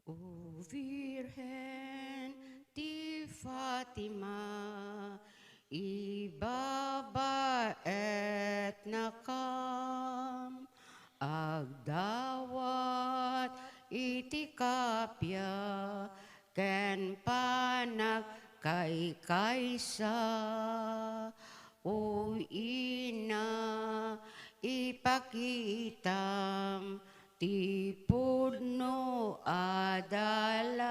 O Virgen di Fatima, ibabaet nakam, agdawat iti kapya, ken panak kay kaysa. O ina, ipakitam, ti pudno adalan,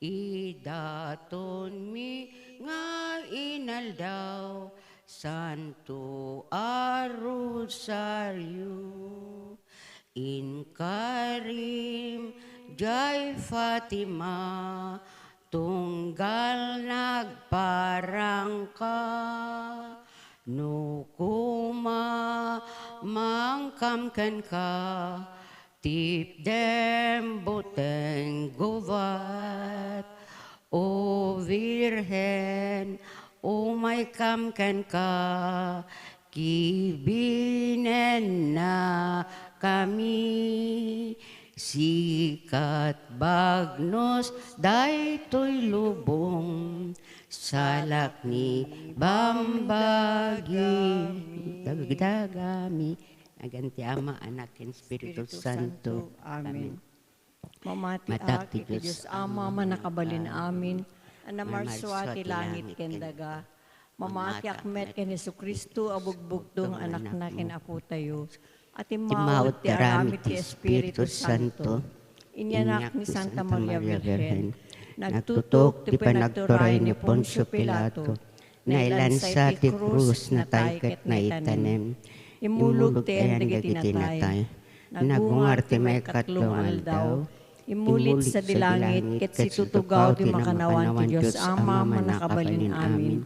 idaton mi nga inaldaw, Santo a Rosario. In karim jay Fatima, tunggal nagparang ka, no kuma mangkamkan ka, tipdem buteng gubat. O Virgen, umay kamkan ka, kibinen na kami. Sikat bagnos daytoy lubong, salak ni bambagi dagdagami. Aganti Ama, Anak, and Espiritu Santo. Amen. Mamati Matakti aki Diyos, Diyos Ama manakabalin amin, Mamarswati anamarswati langit ken daga. Mamati akmet ken Hesu Kristo abugbugtong anak na ken apo tayo. At imawat ti aramid ti Espiritu Santo. Inyanak ni Santa Maria Virgen. Nagtutok ti pinagturay ni Poncio Pilato. Nailansa ti krus na tayket na itanem. Imulog ti endig itinatay. Nagungar ti may katlong aldaw. Imulit sa dilangit ket situtugaw ti makanawan ti Diyos Ama manakabalin amin.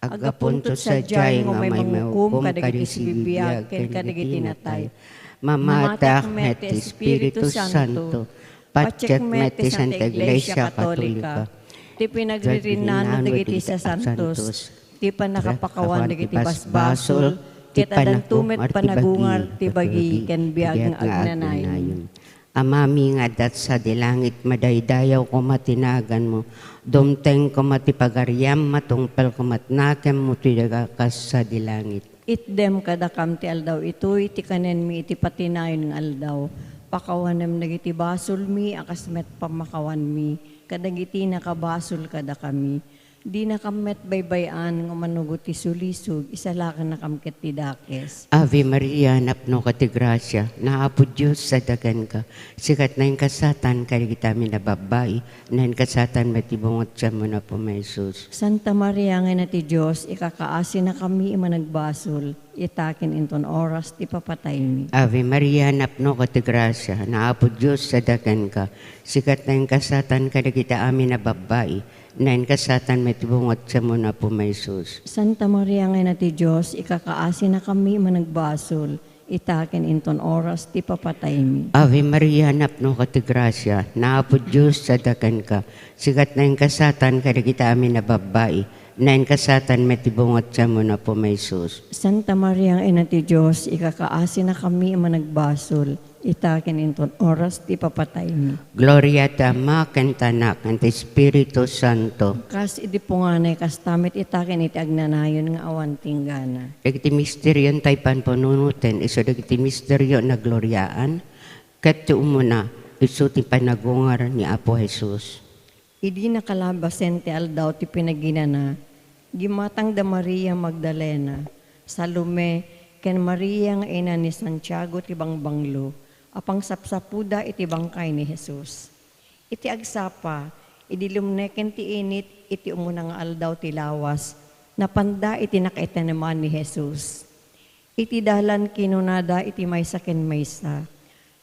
Agapuntot sa jay nga may manghukom kadagiti sibibiyag ken kadagiti natay. Mamatak met Espiritu Santo, pacheck met Santa Iglesia Katolika, ti pinagririnano dagiti sa santos, ti panakapakawan dagiti basbasol, ket adantumet panagungar ti bagi ken biag nga agnanayon. Amami nga dat sa dilangit, madaydayaw ko matinagan mo, dumteng ko matipagaryam, matungpel ko matnakem mo tidagas sa dilangit. Itdem kadakam ti aldaw itoy, ti kanen mi iti patinayon ng aldaw. Pakawanem nagiti basol mi, akasmet pamakawan mi, kadagiti nakabasol kada kami. Di nakamet baybayan nga manugot ti sulisog, isalakan nakamket ti dakes. Ave Maria, napno ka ti grasya, naapo Diyos sa dagan ka. Sikat na yung kasatan, kaligitami na babae, na yung kasatan matibungot siya mo na po, Jesus. Santa Maria nga na ti Diyos, ikakaasi na kami managbasol, itakin inton oras ti papatay mi. Ave Maria, napno ka ti grasya, naapo Diyos sa dagan ka. Sikat na yung kasatan, kaligita amin na babae, na yung kasatan matibungot siya mo na po, Jesus. Santa Maria nga na ti Diyos, ikakaasi na kami managbasol, itakin inton oras ti papatay mi. Ave Maria, napno ka ti grasya, naapo Diyos sa dagan ka. Sikat na yung kasatan, kaligita amin na babae, na yung kasatan matibungot siya mo na po, Jesus. Santa Maria nga na ti Diyos, ikakaasi na kami managbasol, itakin inton oras ti papatay mi. Gloria ta Ama, ken Tanak, ken ti Espiritu Santo. Kas idi punganay, kas tamit itakin iti agnanayon nga awan tinggana. Dagiti misteryo tay panpanunuten, iso dagiti misteryo na gloryaan, ket ti umuna, iso ti panagungar ni Apo Jesus. Idi nakalabasen ti aldaw ti pinaginana, gimatang da Maria Magdalena, Salome, ken Maria nga ina ni Santiago ti bangbanglo, apang sapsapuda iti bangkay ni Jesus. Iti agsapa, idi lumneken ti init, iti umunang aldaw ti lawas, napanda iti nakaitaneman ni Jesus. Iti dalan kinunada iti maysa ken maysa.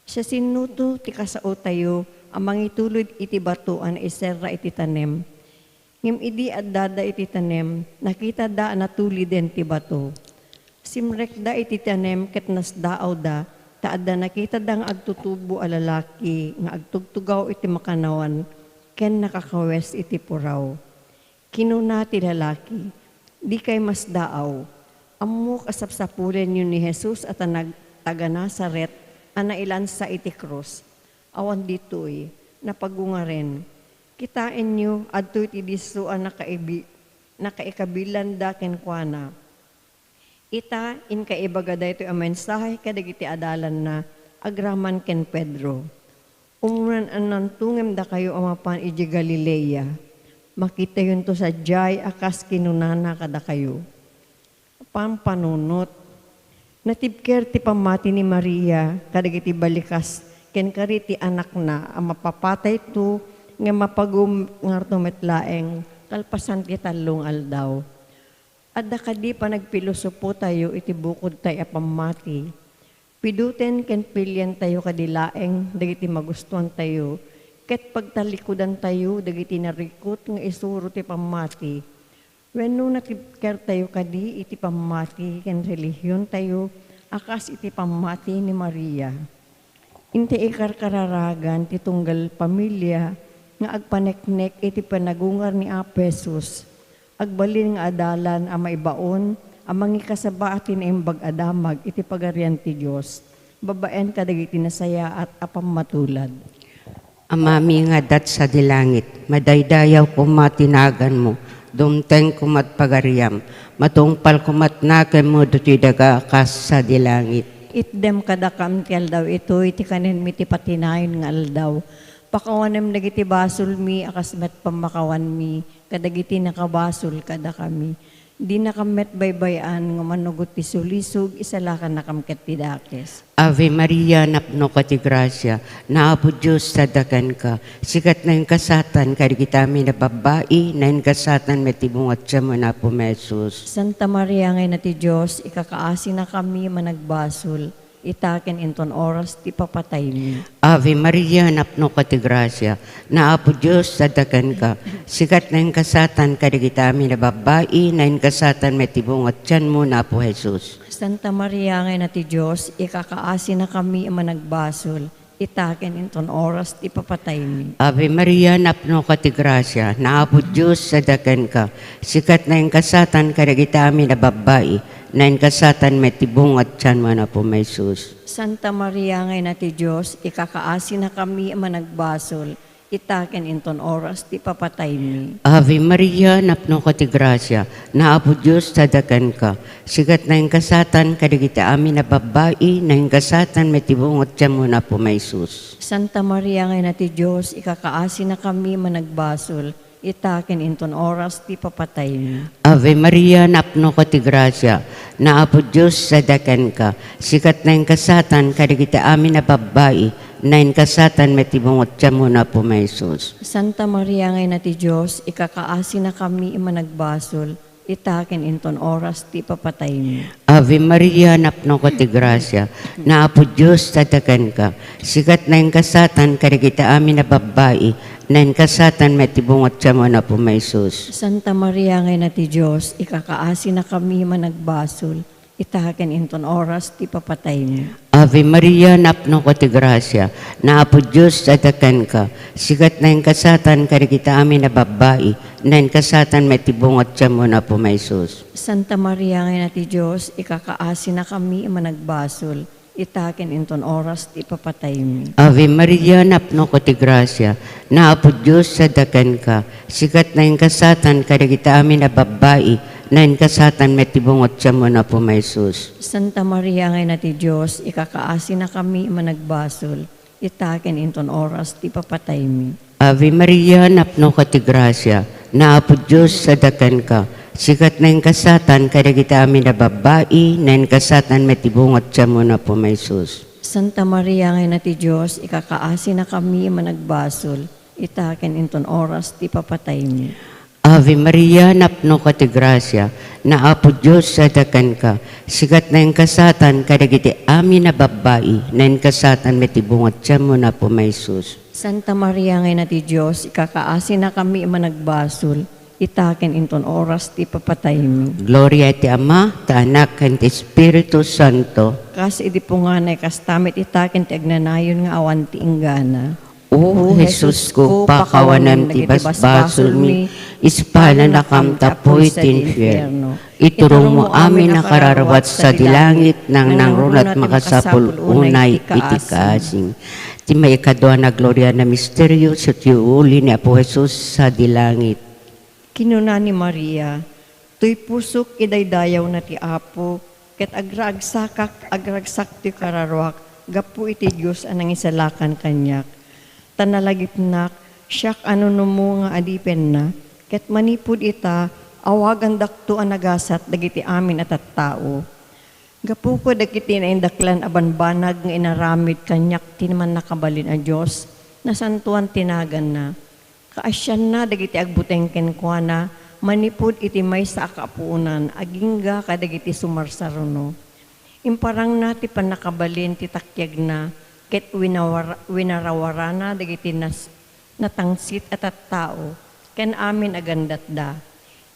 Siya sinuto ti kasao tayo, amang itulod iti batuan iserra iti tanem. Ngim idi addada iti tanem, nakita da natuli den ti bato. Simrek da iti tanem ket nasdaaw da, taadda nakita dang agtutubo a lalaki nga agtugtugaw iti makanawan ken nakakawes iti puraw. Kinuna ti lalaki, di kay mas daaw. Ammo kasapsapulen yun ni Jesus at taga Nazaret ana ilansa iti krus. Awan ditoy, na pagungaren. Kitain nyo, adto iti disuan nakaikabilanda kenkwana. Ita, in kaibagada ito ang mensahe kadagiti adalan na agraman ken Pedro. Umunan anantungem da kayo amapan iji Galilea. Makita yun to sa jay akas kinunana kada kayo. Pampanunot. Natibker ti pamati ni Maria kadagiti balikas ken kariti anak na ang mapapatay to nga mapagum ngarto metlaeng kalpasan ti talong aldaw. Adda kadi pa nagpilosopo tayo iti bukod tayo apamati. Piduten ken pilyan tayo kadilaeng dagiti magustuhan tayo. Ket pagtalikudan tayo dagiti narikot nga isuro ti pamati. Wenno natibker tayo kadi iti pamati ken relihiyon tayo akas iti pamati ni Maria. Inte ikarkararagan ti tunggal pamilya nga agpaneknek iti panagungar ni Apesus. Agbalin nga adalan ang maibaon, ang mangikasaba atin imbag adamag, iti pagarian ti Diyos. Babaen kadagiti nasaya at apamatulad. Amami nga dat sa dilangit, madaydayaw kumatinagan mo, dumteng kumat pagariam, matungpal kumatnaken mo duti daga kas sa dilangit. Itdem kadakam ti aldaw ito, iti kanin mi ti patinayon nga aldaw. Pakawanem dagiti basol mi, akas met pamakawan mi, kadagiti nakabasol kada kami. Di nakamet baybayan nga manugot ti sulisog, isalakan nakamket ti dakes. Ave Maria, napno ka ti grasya, naapo Diyos sadakan ka, sikat na yung kasatan, karikitami na babae, na yung kasatan met tibungat siya mo na po mesos. Santa Maria ngay na ti Diyos, ikakaasi na kami managbasol, itaken inton oras ti papatay mi. Ave Maria, napno ka ti grasya, naapo Diyos sadakan ka, sikat na yung kasatan, karikitami na babae, na yung kasatan met tibungat siya mo na po Jesus. Santa Maria ngay na ti Diyos, ikakaasi na kami managbasol, itaken inton oras ti papatay mi. Ave Maria, napno ka ti grasya, naapo Diyos sadakan ka, sikat na yung kasatan, karikitami na babae, na yung kasatan met tibungat siya mo na po Jesus. Santa Maria ngay na ti Diyos, ikakaasi na kami managbasol, itaken inton oras ti papatay mi. Ave Maria, napno ka ti grasya, naapo Diyos sadakan ka, sikat na yung kasatan, karikita amin na babae, na yung kasatan met tibungat siya mo na po Jesus. Santa Maria ngay na ti Diyos, ikakaasi na kami managbasol, itaken inton oras ti papatay mi. Ave Maria, napno ka ti grasya, naapo Diyos sadakan ka, sikat na yung kasatan, karikita amin na babae, na yung kasatan met tibungat siya mo na po Jesus. Santa Maria ngay na ti Diyos, ikakaasi na kami managbasol, itaken inton oras ti papatay mi. Ave Maria, napno ka ti grasya, naapo Diyos sadakan ka, sikat na yung kasatan, karikita amin na babae, na yung kasatan met tibungat siya mo na po Jesus. Santa Maria ngay na ti Diyos, ikakaasi na kami managbasol, itaken inton oras ti papatay mi. Ave Maria, napno ka ti grasya, naapo Diyos sadakan ka, sikat na yung kasatan, karikita amin na babae, na yung kasatan met tibungat siya mo na po Jesus. Santa Maria ngay na ti Diyos, ikakaasi na kami managbasol, itaken inton oras ti papatay mi. Ave Maria, napno ka ti grasya, naapo Diyos sadakan ka, sikat na yung kasatan, karikita amin na babae, na yung kasatan met tibungat siya mo na po Jesus. Santa Maria ngay na ti Diyos, ikakaasi na kami managbasol, itaken inton oras ti papatay mi. Ave Maria, napno ka ti grasya, naapo Diyos sadakan ka, sikat na yung kasatan, karikita amin na babae, na yung kasatan met tibungat siya mo na po Jesus. Santa Maria ngay na ti Diyos, ikakaasi na kami managbasol, itaken inton oras ti papatay mi. Ave Maria, napno ka ti grasya, naapo Diyos sadakan ka, sikat na yung kasatan, karikita amin na babae, na yung kasatan met tibungat siya mo na po Jesus. Santa Maria ngay na ti Diyos, ikakaasi na kami managbasol, itaken inton oras ti papatay mi. Gloria ti Ama, ti Anak, ken ti Espiritu Santo. Kas idi po nga na kastamit itaken ti agnanayon nga awan ti inggana. O Jesus ko, pakawanan ti basbasol mi, ispana na kamtapoy tinfierno. Iturong mo amin na kararawat sa dilangit, nang nangrunat makasapul unay itikasing. Ti may ikadwa na gloria na misteryo sa tiuli ni Apo Jesus sa dilangit. Kinuna ni Maria, tuy pusok idaydayaw na ti Apo, ket agragsak ti kararwak, gapu iti Diyos anang isalakan kanyak. Tanalagipnak, siyak mo nga adipen na, ket manipud ita, awagan dakto ang nagasat, dagiti amin at tao. Gapu ko dagiti na indaklan abanbanag nga inaramid kanyak, tinaman nakabalin a Diyos, nasantuan tinagan na. Kaasyan na, dagiti agbutengken kwa na, manipud iti may sa akapuunan, agingga kadagiti sumarsaruno. Imparang na ti panakabalin ti takyag na, ket winarawarana dagiti natangsit at tao, ken amin agandat da.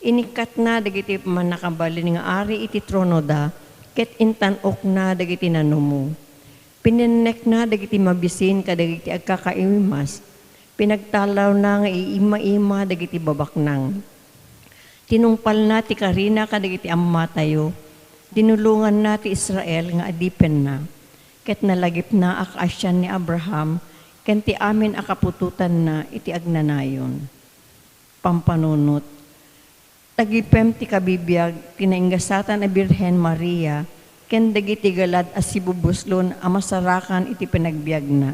Inikat na dagiti manakabalin nga ari iti trono da, ket intanok na dagiti nanumo. Pinenek na dagiti mabisin kadagiti agkakaimas, pinagtalaw na nga iima-ima dagiti babaknang. Tinungpal na ti karina kadagiti amma tayo, dinulungan na ti Israel nga adipen na. Ket nalagip na akasyan ni Abraham, ken ti amin akapututan na iti agnanayon. Pampanunot. Tagipem ti kabibiyag, tinaingasatan a Birhen Maria, ken dagiti galad as sibubuslon a masarakan iti pinagbiag na.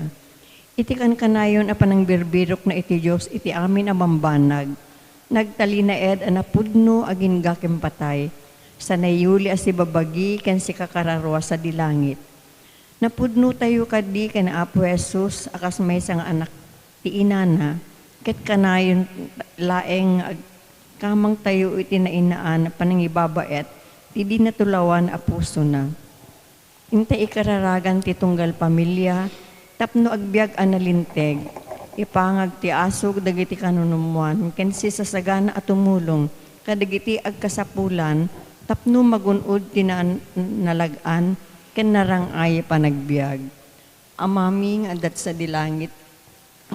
Iti kanayon a panangbirbirok na iti Diyos, iti amin a mambanag. Nagtalina ed a napudno agin gakem patay, sa nayuli as si babagi ken si kakararwa sa dilangit. Napudno tayo kadi kana Apo Jesus, akas may sang anak ti inana, ket kanayon laeng kamang tayo iti nainaan panangibabaet, ti di natulawan a puso na. Inta ikararagan ti tunggal pamilya, tapno agbiag analinteg, ipangag ti asog dagiti kanunumuan, ken si sasagana at tumulong, kadagiti agkasapulan, tapno magunod ti nalagan, ken narangay panagbiag. Amaming adat sa dilangit,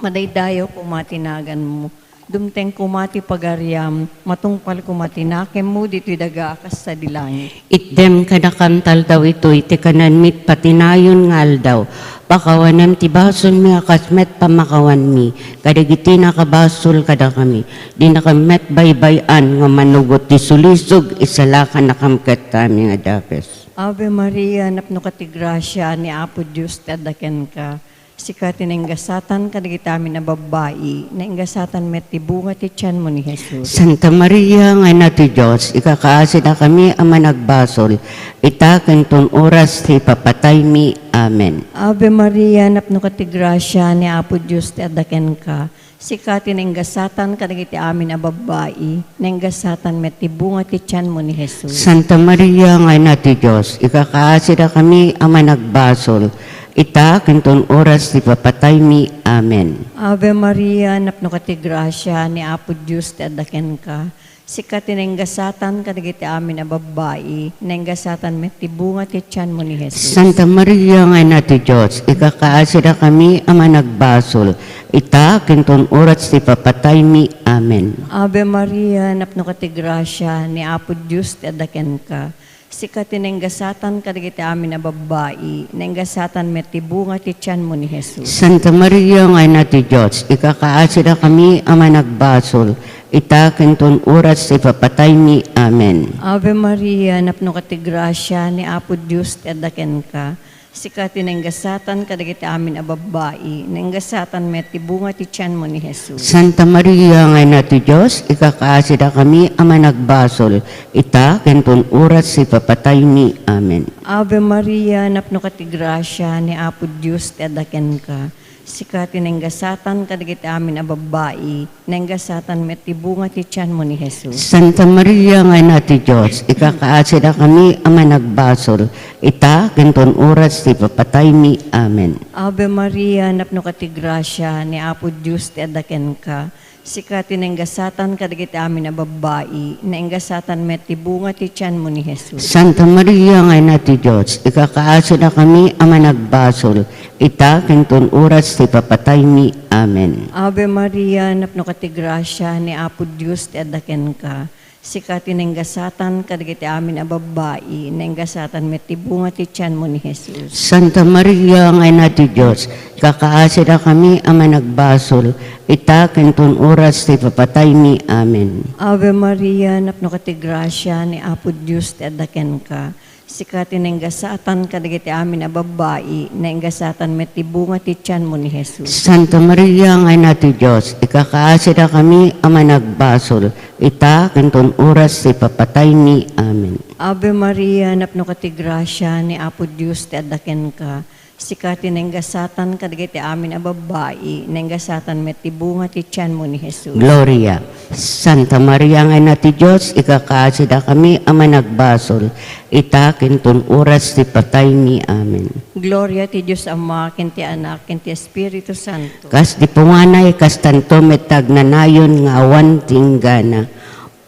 madaydayo kumatinagan mo, dumteng kumati pagaryam, matungpal kumatinakem mo, dito'y dagaakas sa dilangit. Itdem kanakantal daw ito, iti kananmit patinayon ngal daw. Pakawanem ti basol mi akasmet pamakawan mi, kadagiti nakabasol kada kami. Di nakamet baybayan nga manugot ti sulisog, isalakan nakamket kami nga dapes. Ave Maria, napno kati grasya ni Apo Diyos, tadaken ka. Sikatin ang gasatan kadagitami na babae, na ingasatan met ti bunga ti tiyan mo ni Jesus. Santa Maria nga na ti Diyos, ikakaasi na kami ang managbasol, itaken ton oras ti papatay mi. Amen. Ave Maria, napno kati grasya ni Apo Diyos, tadaken ka. Sikatin ang gasatan kadagiti amin na babae, na ingasatan met ti bunga ti tiyan mo ni Jesus. Santa Maria nga na ti Diyos, ikakaasi na kami ang managbasol, itaken ton oras ti papatay mi. Amen. Ave Maria, napno kati grasya ni Apo Diyos, tadaken ka. Sikatin ang gasatan kadagiti amin na babae, na ingasatan met ti bunga ti tiyan mo ni Jesus. Santa Maria nga na ti Diyos, ikakaasi na kami ang managbasol, itaken ton oras ti papatay mi. Amen. Ave Maria, napno kati grasya ni Apo Diyos, tadaken ka. Sikatin ang gasatan kadagiti amin na babae, na ingasatan met ti bunga ti tiyan mo ni Jesus. Santa Maria nga na ti Diyos, ikakaasi na kami ang managbasol, itaken ton oras ti papatay mi. Amen. Ave Maria, napno kati grasya ni Apo Diyos, tadaken ka. Sikatin ang gasatan kadagiti amin a babae, na ingasatan met ti bunga ti tiyan mo ni Jesus. Santa Maria nga na ti Diyos, ikakaasi na kami ang managbasol, itaken ton oras ti papatay mi. Amen. Ave Maria, napno kati grasya ni Apo Diyos, tadaken ka. Sikatin ang gasatan kadagiti amin a babae, na ingasatan met ti bunga ti tiyan mo ni Jesus. Santa Maria nga na ti Diyos, ikakaasi na kami ang managbasol, itaken ton oras ti papatay mi. Amen. Ave Maria, napno kati grasya ni Apo Diyos, tadaken ka. Sikati na ingasatan kadagiti amin na babae, na ingasatan met tibunga ti tiyan mo ni Jesus. Santa Maria, nga ina ti Diyos, ikakaasa na kami ama nagbasol, ita kentun oras ti papatay mi. Amen. Ave Maria, napno ka ti grasya, ni Apo Diyos ti adaken ka. Sikati na ingasatan kadagiti amin na babae, na ingasatan met tibunga ti tiyan mo ni Jesus. Santa Maria, nga ina ti Diyos, ikakaasa na kami ama nagbasol, ita kentun oras ti papatay mi. Amen. Ave Maria, napno ka ti grasya, ni Apo Diyos ti adaken ka. Sikati na ingasatan kadagiti amin na babae, na ingasatan met tibunga ti tiyan mo ni Jesus. Santa Maria, nga ina ti Diyos, ikakaasa na kami ama nagbasol, ita kentun oras ti papatay mi. Amen. Ave Maria, napno ka ti grasya, ni Apo Diyos ti adaken ka. Sikati na ingasatan kadagiti amin a babae, na ingasatan met tibunga ti tiyan mo ni Jesus. Gloria. Santa Maria, nga ina ti Diyos, ikakaasa na kami ama nagbasol, ita kentun oras ti patay mi. Amen. Gloria ti Diyos Ama, ken ti Anak, ken ti Espiritu Santo. Kas di punganay, kas tanto metag nanayon nga awan tinggana.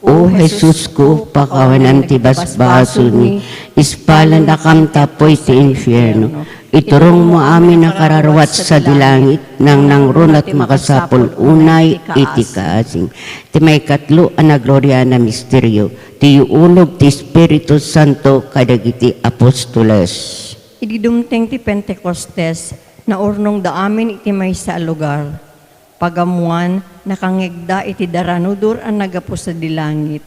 O Jesus ko, pakawanan ti basbasol ni, ispalan na kam tapoy ti infierno. Iturong mo amin na kararwat sa dilangit, nang nangrun at makasapol unay iti kaasing. Ti may katlo ang gloria na misteryo, ti ulog ti Espiritu Santo kadagiti apostoles. Ididumteng ti Pentecostes, na urnong da amin iti may sa lugar. Pagamuan, nakangegda iti daranudor ang nagapo sa dilangit.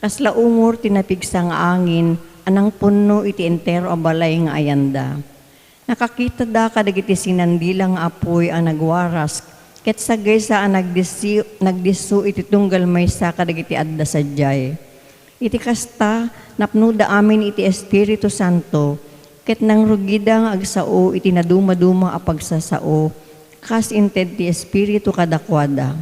Kasla umur tinapigsa nga angin, anang punno iti entero a balay nga ayanda. Nakakita da kadagiti sinandilang apoy ang nagwaras, ket sagay sa ang nagdisu iti tunggal may sa kadagiti adda sadyay. Iti kasta, napno da amin iti Espiritu Santo, ket nang rugida nga agsao iti naduma-duma a pagsasao, kas inted ti Espiritu kadakwada.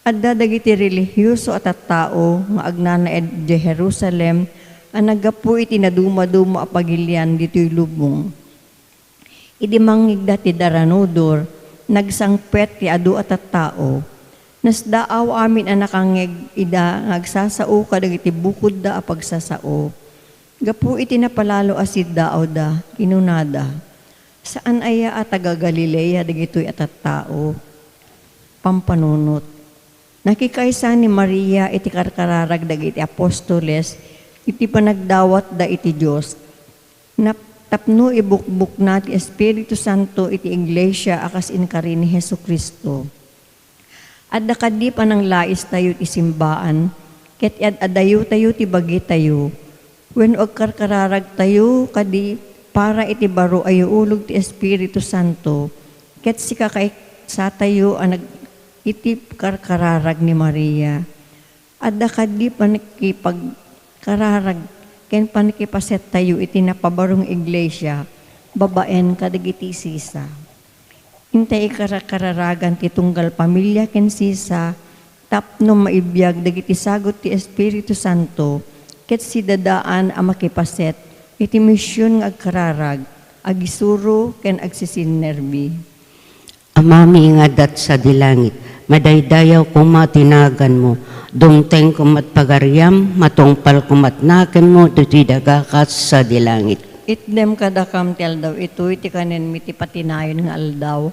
Adda dagiti relihiyoso at tao nga agnana ed Jerusalem, ang nagapu iti naduma-duma a pagilian dito'y lubong. Idi mangigda ti daranudor, nagsangpet ti adu at tao. Nasdaaw amin ang nakangeg ida ngagsasao kadagiti bukod da a pagsasao. Gapu iti napalalo asid daaw da, kinunada. Saan aya at taga Galilea dagitoy at tao? Pampanunot. Nakikaysa ni Maria iti karkararag dagiti apostoles, iti panagdawat da iti Diyos. Tapno ibukbuk na ti Espiritu Santo iti Iglesia akas inkari ni Hesu Kristo. Adda kadip anang lais tayo ti simbaan, ket adayo tayo ti bagi tayo. When og karkararag tayo kadi para iti baro ayo ulog ti Espiritu Santo, ket sika kay sa tayo ang iti karkararag ni Maria. Adda kadip panikipag kararag ken panikipaset tayo iti napabarong iglesia, babaen kadagiti sisa. Hintay kararagan ti tunggal pamilya ken sisa, tapno maibiyag dagiti sagot ti Espiritu Santo, ket si dadaan a makipaset, iti misyon nga agkararag, agisuro ken agsisinerbi. Amami nga dat sa dilangit, madaydayaw kumatinagan mo, dumteng kumat pagaryam, matungpal kumatnaken mo, dutidagakas sa dilangit. Itdem kadakam ti aldaw, ito iti kanen mi ti patinayon nga aldaw,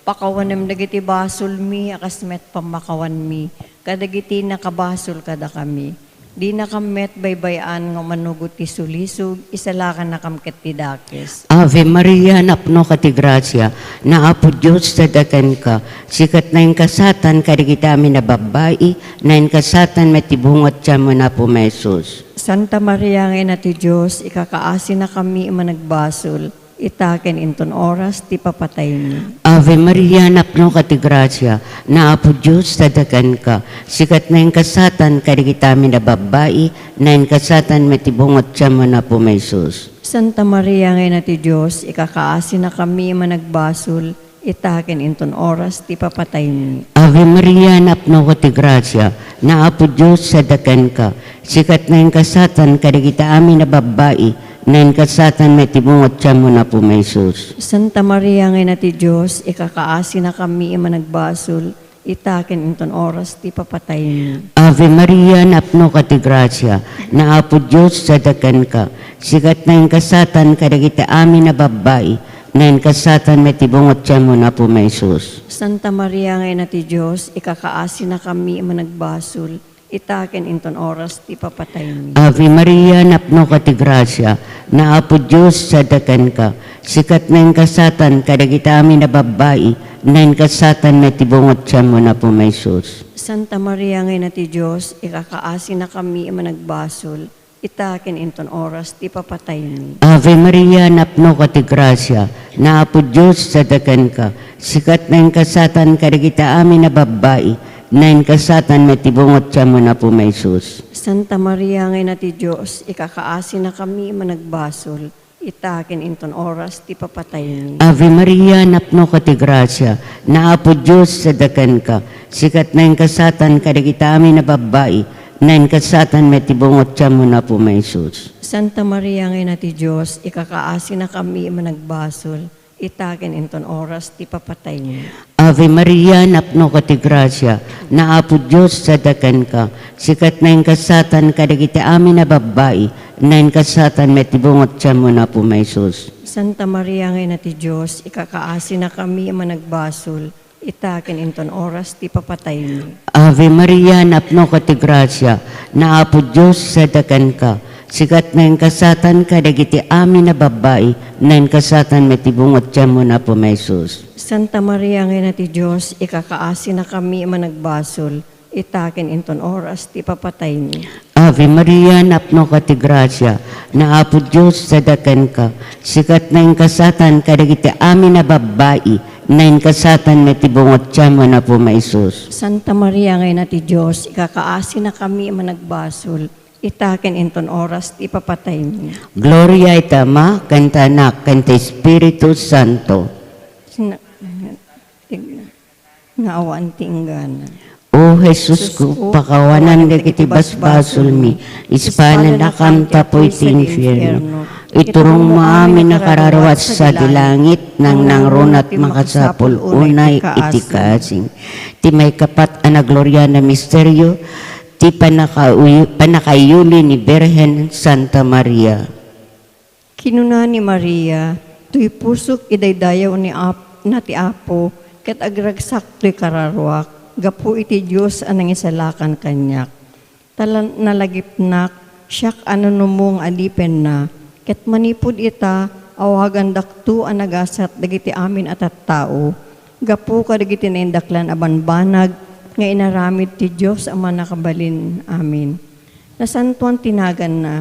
pakawanem dagiti basol mi, akas met pamakawan mi, kadagiti nakabasol kada kami. Di nakamet baybayan nga manugot ti sulisog, isalakan nakamket ti dakes. Ave Maria, napno ka ti grasya, na Apo Diyos sadakan ka, sikat na yung kasatan kadagiti amin na babae, na yung kasatan matibungat siya mo na po mesos. Santa Maria nga ina ti Diyos, ikakaasin na kami managbasol, itaken inton oras ti papatay ni. Ave Maria, napno ka ti grasya, na Apo Diyos sadakan ka, sikat na yung kasatan kadagiti amin na babae, na yung kasatan matibungat siya mo na po mesos. Santa Maria nga ina ti Diyos, ikakaasin na kami managbasol, itaken inton oras ti papatay ni. Ave Maria, napno ka ti grasya, na Apo Diyos sadakan ka, sikat na yung kasatan kadagiti amin na babae, na yung kasatan matibungat siya mo na po mesos. Santa Maria nga ina ti Diyos, ikakaasin na kami managbasol, itaken inton oras ti papatay mi. Ave Maria, napno ka ti grasya, na Apo Diyos sadakan ka, sigat na yung kasatan kadagiti amin na babae, na yung kasatan may tibungot siya mo na po may Jesus. Santa Maria ngayon na ti Diyos, ikakaasi na kami managbasol, itaken inton oras ti papatay mi. Ave Maria, napno ka ti grasya, na Apo Diyos sadakan ka, sikat na yung kasatan kadagiti amin na babae, na yung kasatan may tibungot siya mo na po may Jesus. Santa Maria ngayon na ti Diyos, ikakaasi na kami managbasol, itaken inton oras ti papatay mi. Ave Maria, napno ka ti grasya, na Apo Diyos sadakan ka, sikat na yung kasatan kadagiti amin na babae, na yung kasatan may tibungot siya mo na po may Jesus. Santa Maria ngayon na ti Diyos, ikakaasi na kami managbasol, itaken inton oras ti papatay mi. Ave Maria, napno ka ti grasya, na Apo Diyos sadakan ka, sikat na yung kasatan kadagiti amin na babae, na yung kasatan may tibungot siya mo na po may Jesus. Santa Maria ngayon na ti Diyos, ikakaasi na kami managbasol, itaken inton oras ti papatay mi. Ave Maria, napno ka ti grasya, na Apo Diyos sadakan ka, sikat na yung kasatan kadagiti amin na babae, na yung kasatan may tibungot siya mo na po may Jesus. Santa Maria ngayon na ti Diyos, ikakaasi na kami managbasol, itaken inton oras ti papatay mi. Ave Maria, napno ka ti grasya, na Apo Diyos sadakan ka, sikat na yung kasatan kadagiti amin na babae, na yung kasatan may tibungot siya mo na po may Jesus. Santa Maria ngayon na ti Diyos, ikakaasi na kami managbasol, itaken inton oras ti papatay mi. Ave Maria, napno ka ti grasya, na Apo Diyos sadakan ka, sikat na yung kasatan kadagiti amin na babae, na yung kasatan may tibungot siya mo na po may Jesus. Santa Maria ngayon na ti Diyos, ikakaasi na kami managbasol, itaken inton oras ti papatay mi. Gloria et Ama, kanta Anak, kanta Espiritu Santo. Ngaawaan ti inggana. O Jesus ko, pakawanan dagiti basbasol mi, ispanan akam tapoy ti infierno. Iturong mo amin na kararawat sa dilangit, nang nangrunat makasapol unay iti kasing. Ti may kapat ana gloria na misteryo, ti panakayuli ni Birhen Santa Maria. Kinuna ni Maria, tuy pusok idaydayaw na ti Apo, ket agragsak tuy kararwak, gapu iti Diyos anang isalakan kanyak. Talan nalagipnak, siyak anunumong adipen na, ket manipud ita, awagan daktu anagasat dagiti amin at tao, gapu ka dagiti naindaklan abanbanag, nga inaramid ti Diyos ang manakabalin amin. Nasantuan tinagan na,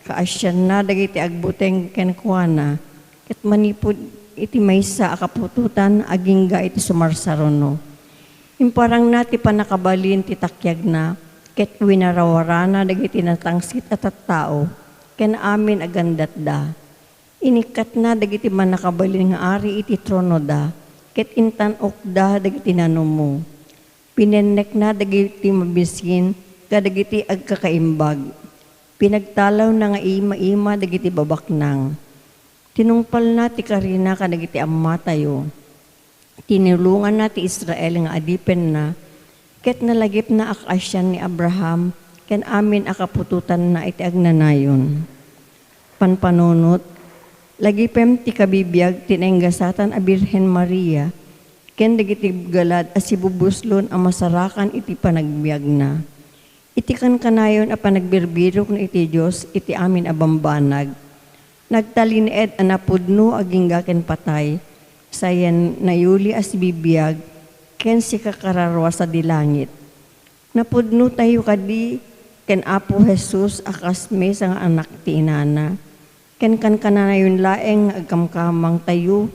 kaasyan na dagiti agbuteng kenkwana, ket manipud iti maysa akapututan agingga iti sumarsarono. Imparang na ti panakabalin ti takyag na, ket winarawarana dagiti natangsit at tao, ken amin agandat da. Inikat na dagiti manakabalin nga ari iti trono da, ket intan okda dagiti nanumo. Pinenek na dagiti mabisin, kadagiti agkakaimbag. Pinagtalaw na nga ima-ima dagiti babaknang. Tinungpal na ti karina kadagiti amma tayo. Tinulungan na ti Israel nga adipen na, ket nalagip na akasyan ni Abraham, ken amin akapututan na iti agnanayon. Panpanunot, lagipem ti kabibiyag tinenggasatan a Birhen Maria, ken dagiti galad a sibubuslon a masarakan iti panagbiag na. Iti kan kanayon a panagbirbirok na iti Diyos, iti amin a bambanag. Nagtalineed a napudno agingga ken patay, sayan nayuli as bibiyag, ken si kakararwa sa dilangit. Napudno tayo kadi, ken Apo Jesus akas may nga anak ti inana. Ken kan kananayon laeng agkamkamang tayo,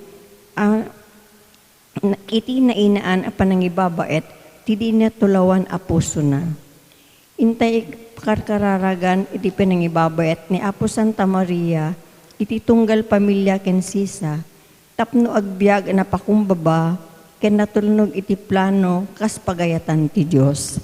iti nainaan a panangibabaet, ti di na tulawan a puso na. Intay karkararagan, iti panangibabaet ni Apo Santa Maria, iti tunggal pamilya ken sisa, tapno agbiag na pakumbaba, ken natulnog iti plano kas pagayatan ti Diyos.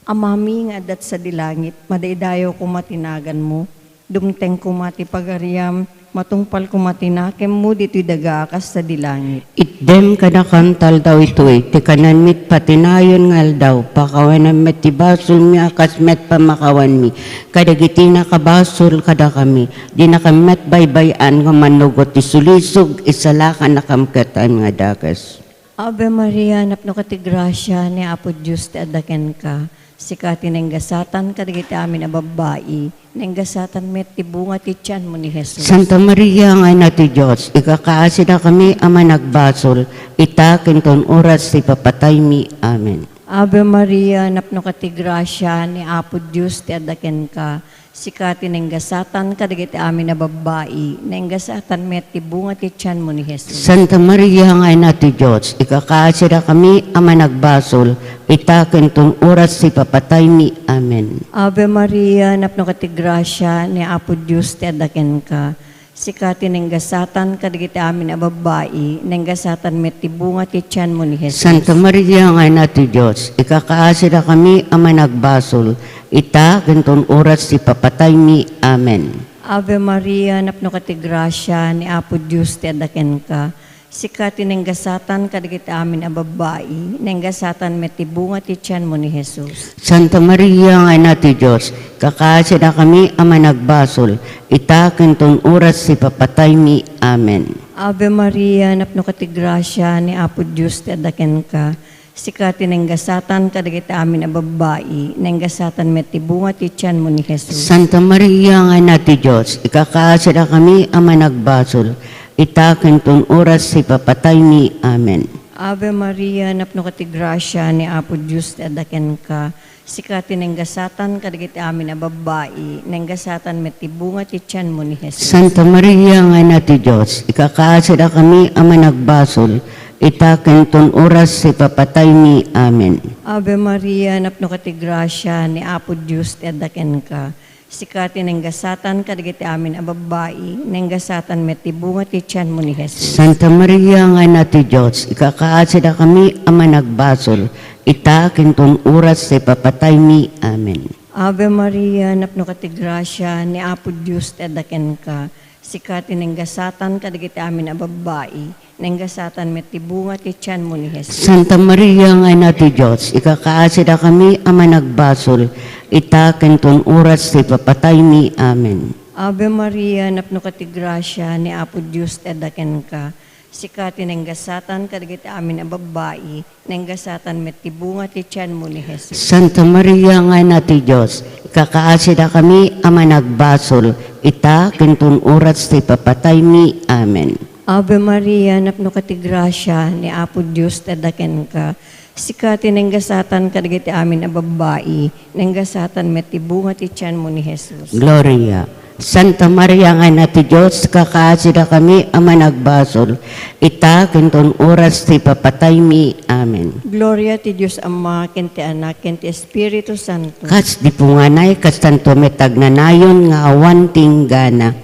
Amami nga adat sa dilangit, madaydayo kumatinagan mo, dumteng kumati pagariam, matungpal kumatinakem mo dito'y dagaakas sa dilangit. Itdem kanakantal daw ito'y, ti kanan mit patinayon ngal daw, pakawanan met ti basol mi akas met pamakawan mi, kadagiti nakabasol kada kami, di nakamet baybayan nga manugot ti sulisog, isalakan nakamkatan nga dakas. Ave Maria, napno ka ti grasya ni Apo Diyos ti adaken ka. Sikati nenggasatan kadagiti amin na babae, nenggasatan met ti bunga ti tiyan mo ni Jesus. Santa Maria nga ina ti Diyos, ikakaasi na kami ama nagbasol, itakin ton oras ti papatay mi. Amen. Ave Maria, napno ka ti grasya ni Apo Diyos ti adaken ka. Sikati nenggasatan kadagiti amin na babae, nenggasatan met ti bunga ti tiyan mo ni Jesus. Santa Maria nga ina ti Diyos, ikakaasi na kami ama nagbasol, itakin ton oras ti papatay mi. Amen. Ave Maria, napno ka ti grasya ni Apo Diyos ti adaken ka. Sikati nenggasatan kadagiti amin na babae, nenggasatan met ti bunga ti tiyan mo ni Jesus. Santa Maria nga ina ti Diyos, ikakaasi na kami ama nagbasol, itakin ton oras ti papatay mi. Amen. Ave Maria, napno ka ti grasya ni Apo Diyos ti adaken ka. Sikati nenggasatan kadagiti amin a babae, nenggasatan met ti bunga ti tiyan mo ni Jesus. Santa Maria nga ina ti Diyos, kakasi na kami ama nagbasol, itakin ton oras ti papatay mi. Amen. Ave Maria, napno ka ti grasya ni Apo Diyos ti adaken ka. Sikati nenggasatan kadagiti amin a babae, nenggasatan met ti bunga ti tiyan mo ni Jesus. Santa Maria nga ina ti Diyos, ikakaasi na kami ama nagbasol, itakin ton oras ti papatay mi. Amen. Ave Maria, napno ka ti grasya ni Apo Diyos ti adaken ka. Sikati nenggasatan kadagiti amin a babae, nenggasatan met ti bunga ti tiyan mo ni Jesus. Santa Maria nga ina ti Diyos, ikakaasi na kami ama nagbasol, itakin ton oras ti papatay mi. Amen. Ave Maria, napno ka ti grasya ni Apo Diyos ti adaken ka. Sikati nenggasatan kadagiti amin a babae, nenggasatan met ti bunga ti tiyan mo ni Jesus. Santa Maria nga ina ti Diyos, ikakaasi na kami ama nagbasol, itakin ton oras ti papatay mi. Amen. Ave Maria, napno ka ti grasya ni Apo Diyos ti adaken ka. Sikati nenggasatan kadagiti amin a babae, nenggasatan met ti bunga ti tiyan mo ni Jesus. Santa Maria nga ina ti Diyos, ikakaasi na kami ama nagbasol, itakin ton oras ti papatay mi. Amen. Ave Maria, napno ka ti grasya ni Apo Diyos ti adaken ka. Sikati nenggasatan kadagiti amin a babae, nenggasatan met ti bunga ti tiyan mo ni Jesus. Santa Maria nga ina ti Diyos, ikakaasi na kami ama nagbasol, itakin ton oras ti papatay mi. Amen. Ave Maria, napno ka ti grasya ni Apo Diyos ti adaken ka. Sikati nenggasatan kadagiti amin a babae, nenggasatan met ti bunga ti tiyan mo ni Jesus. Gloria. Santa Maria nga ina ti Diyos, kakaasi na kami ama nagbasol, itakin ton oras ti papatay mi. Amen. Gloria ti Diyos Ama, ken ti Anak, ken ti Espiritu Santo. Kas di punganay, kas tanto metag nanayon nga awan tinggana.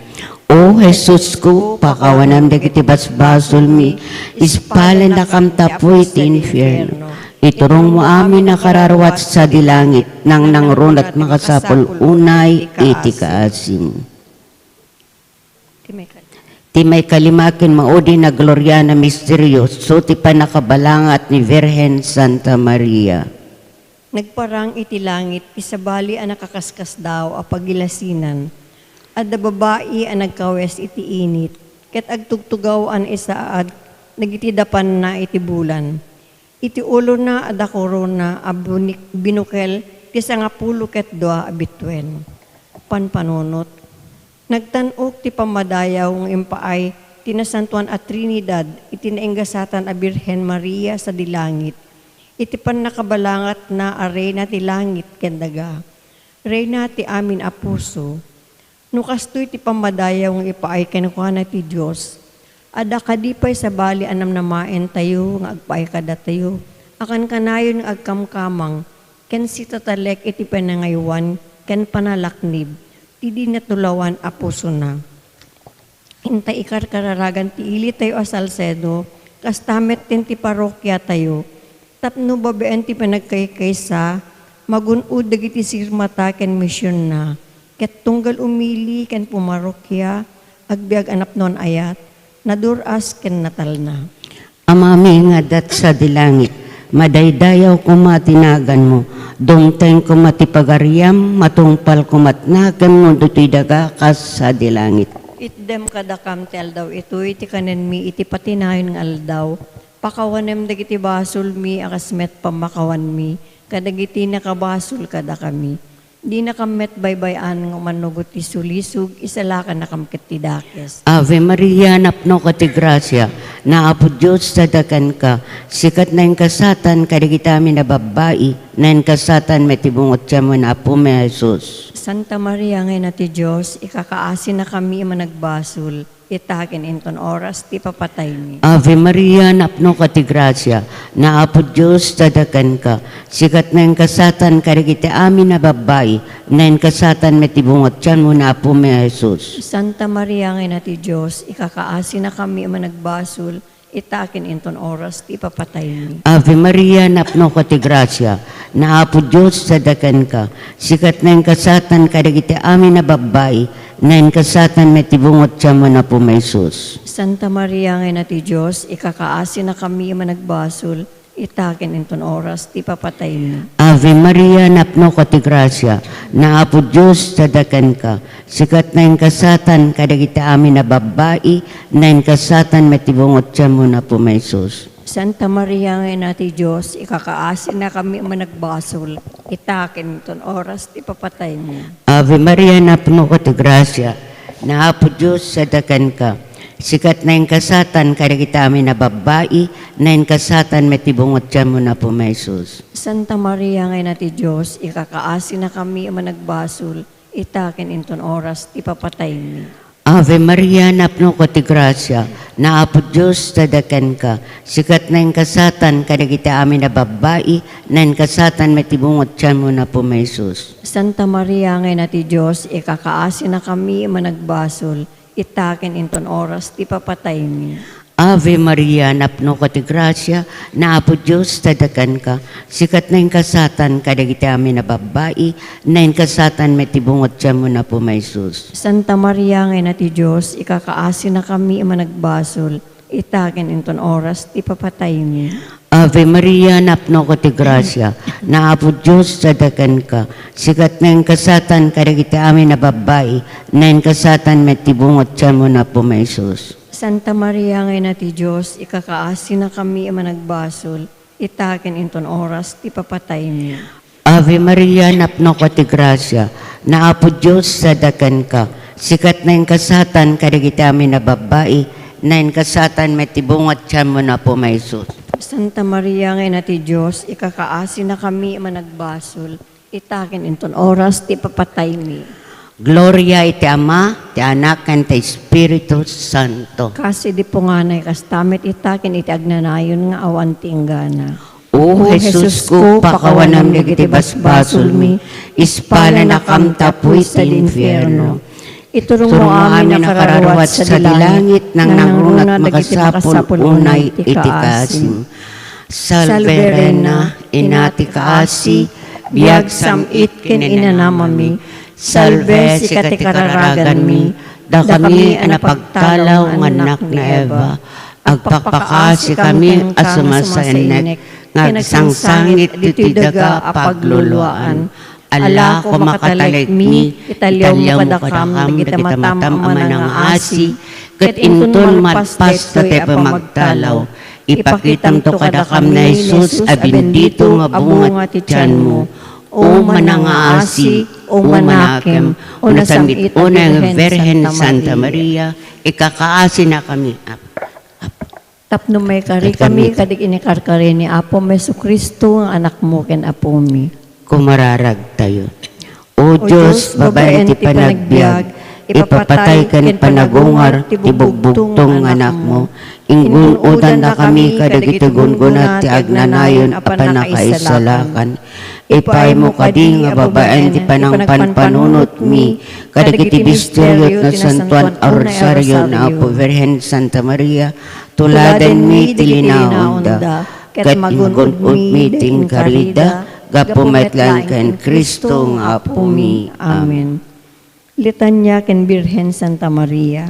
O Jesus ko, pakawanam dagiti basbasol mi, ispalan na kamtapoy ti infierno. Iturong mo amin na kararwat sa dilangit, nang nangron at makasapol unay, iti kaasim. Ti may kalimakin maudi na gloria na misteryoso, ti panakabalangat ni Virgen Santa Maria. Nagparang iti langit, isabali ang nakakaskas daw a pagilasinan. At da babae ang nagkawes iti init, ket agtugtugaw an isaad, nagitidapan na iti bulan. Iti ulo na ada korona abunik binukel ti sangapulo ket dua abituen. Panpanunot. Nagtanok ti pamadayaw ng impaay tinasantuan at Trinidad iti naenggasatan a Birhen Maria sa dilangit. Iti pan nakabalangat na arena ti langit kendaga. Reyna ti amin a puso. Nukastoy ti pamadayaw ng ipaay kenukuha ti Diyos. Ada kadipay sa bali anam na maen tayo, nga agpaay kada tayo. Akan kanayon nga agkamkamang, ken si tatalek iti panangaywan, ken panalaknib, ti natulawan a puso na. Hintay ikar kararagan ti ili tayo a Salcedo, kastamet tin ti parokya tayo, tapno babeen ti panagkaykaysa, magunud dagiti sirmata ken misyon na, ket tunggal umili ken pumarokya, Agbiag anap non ayat, naduras ken natalna. Amami nga dat sa dilangit, madaydayaw kumatinagan mo, dongteng kumatipagariam, matungpal kumatnagan mo, dutoy daga kas sa dilangit. Itdem kadakam ti aldaw ito, iti kanen mi, iti patinayon ng aldaw, pakawanem dagiti basol mi, akasmet pamakawan mi, kadagiti nakabasul kada kami. Di nakamet baybayan ng manugot ti sulisog, isalakan nakamket ti dakes. Ave Maria, napno ka ti grasya, naapo Diyos sa dakan ka, sikat na yung kasatan, kadigitami na babae, na yung kasatan, may tibungot siya mo na po may Jesus. Santa Maria ngayon na ti Diyos, ikakaasin na kami managbasol, itakin inton oras ti papatay mi. Ave Maria, napno ka ti grasya, naapo Diyos sa dakan ka, sikat na yung kasatan, kadigitami na babae, na yung kasatan, may tibungot siya mo na po may Jesus. Santa Maria ngayon na ti Diyos, ikakaasin na kami managbasol, itakin inton oras ti papatay mi. Ave Maria, napno ka ti grasya, naapo Diyos sa dakan ka, sikat na yung kasatan, kadigiti amin na babae, na yung kasatan, may tibungot siya mo na po may Jesus. Santa Maria ngayon na ti Diyos, ikakaasin na kami managbasol, itakin inton oras ti papatay mi. Ave Maria, napno ka ti grasya, naapo Diyos sa dakan ka, sikat na yung kasatan, kadigiti amin na babae, na yung kasatan, may tibungot siya mo na po may Jesus. Santa Maria ngayon na ti Diyos, ikakaasin na kami managbasol, itakin inton oras ti papatay mi. Ave Maria, napno ka ti grasya, naapo Diyos sa dakan ka, sikat na yung kasatan, karikita amin na babae, na yung kasatan, may tibungot siya mo na po may Jesus. Santa Maria ngayon na ti Diyos, ikakaasin na kami managbasol, itakin inton oras ti papatay mi. Ave Maria, napno ka ti grasya, naapo Diyos sa dakan ka, sikat na yung kasatan, karikita amin na babae, na yung kasatan, may tibungot siya mo na po may Jesus. Santa Maria ngayon na ti Diyos, ikakaasin na kami managbasol, itakin inton oras ti papatay mi. Ave Maria, napno ka ti grasya, naapo Diyos sa dakan ka, sikat na yung kasatan, kadagiti amin na babae, na yung kasatan, may tibungot siya mo na po may Jesus. Santa Maria ngayon na ti Diyos, ikakaasin na kami managbasol, itakin inton oras ti papatay mi. Ave Maria, napno ka ti grasya, naapo Diyos sa dakan ka, sikat na yung kasatan, kadagiti amin na babae, na yung kasatan, may tibungot siya mo na po may Jesus. Santa Maria ngayon na ti Diyos, ikakaasin na kami managbasol, itakin inton oras ti papatay mi. Ave Maria, napno ka ti grasya, naapo Diyos sa dakan ka, sikat na yung kasatan, kadagiti amin na babae, na yung kasatan, may tibungot siya mo na po may Jesus. Santa Maria ngayon na ti Diyos, ikakaasin na kami managbasol, itakin inton oras ti papatay mi. Gloria iti Ama, ti Anak, kan ti Espiritu Santo. Kasi di po nga na kastamit itakin iti agnanayon nga awan ti inggana. O Jesus ko, pakawanam dagiti basbasol mi, ispala na kamtapoy sa infierno. Iturong mo amin na kararawat sa dilangit, nang nangrunat makasapul unay iti kasim. Salve Rena, inati kaasi, biag samit ken inanamami, salve si katikaragan mi, da kami anapagtalaw ng anak ni Eva, agpakpakasi kami asumasa enek, ngagsangsangit diti daga apagluluan, ala ko makatalig mi, italyaw mo kadakam, dagiti matam amanang asi, ket intun matpas na tepa magtalaw, ipakitam to kadakam na Jesus, abindito nga bunga ti tiyan mo, o manangaasi, o manakem, o nasamit o ng Virgen Santa Maria, ikakaasi na kami. Tapno may kari kami, kadig inikarkari ni Apo Meso Kristo, ang anak mo ken Apo mi. Kumararag tayo. O Diyos, babae ti panagbiag, ipapatay ken panagungar, tibugbugtong anak mo, ingun udan na kami, kadig itigungunat ti agnanayon, apanakaisalakan. Ipay mo kadi nga babaen ti panangpanpanunot mi, kadig iti bisteryot na santuan aurosaryo na Apo Virgen Santa Maria, tuladen mi ti linaunda, ket magunod mi ting karida, gapumetlan ken Kristo nga Apo mi. Amen. Litanya ken Birhen Santa Maria,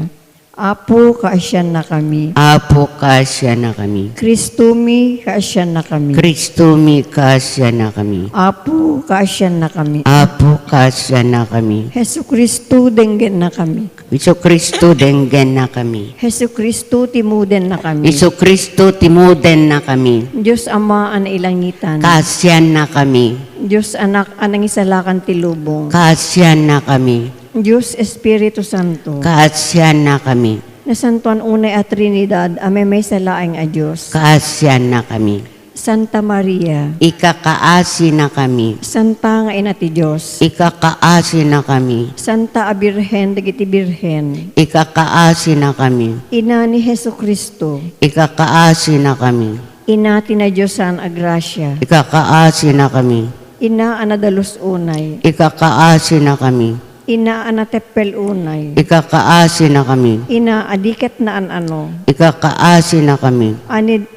Apo, kaasyan na kami. Apo, kaasya na kami. Kristumi, kaasyan na kami. Kristumi, kaasya na kami. Apo, kaasyan na kami. Apo, kaasya na kami. Hesu Kristo, denggen na kami. Iso Kristo, denggen na kami. Hesu Kristo, timuden na kami. Iso Kristo, timuden na kami. Diyos Ama, ang ilangitan. Kaasyan na kami. Diyos Anak, anang isalakan tilubong. Kaasyan na kami. Diyos Espiritu Santo. Kaasyan na kami. Nasantuan unay at Trinidad, ame may salaing a Diyos. Kaasyan na kami. Santa Maria, Ikakaasi na kami. Santa nga ina ti Diyos. Ikakaasi na kami. Santa a Birhen, dagiti Birhen. Ikakaasi na kami. Ina ni Hesu Kristo. Ikakaasi na kami. Ina ti na Diyosan a grasya. Ikakaasi na kami. Ina anadalos unay. Ikakaasi na kami. Ina anatepel unay. Ikakaasi na kami. Ina adiket na ano. Ikakaasi na kami.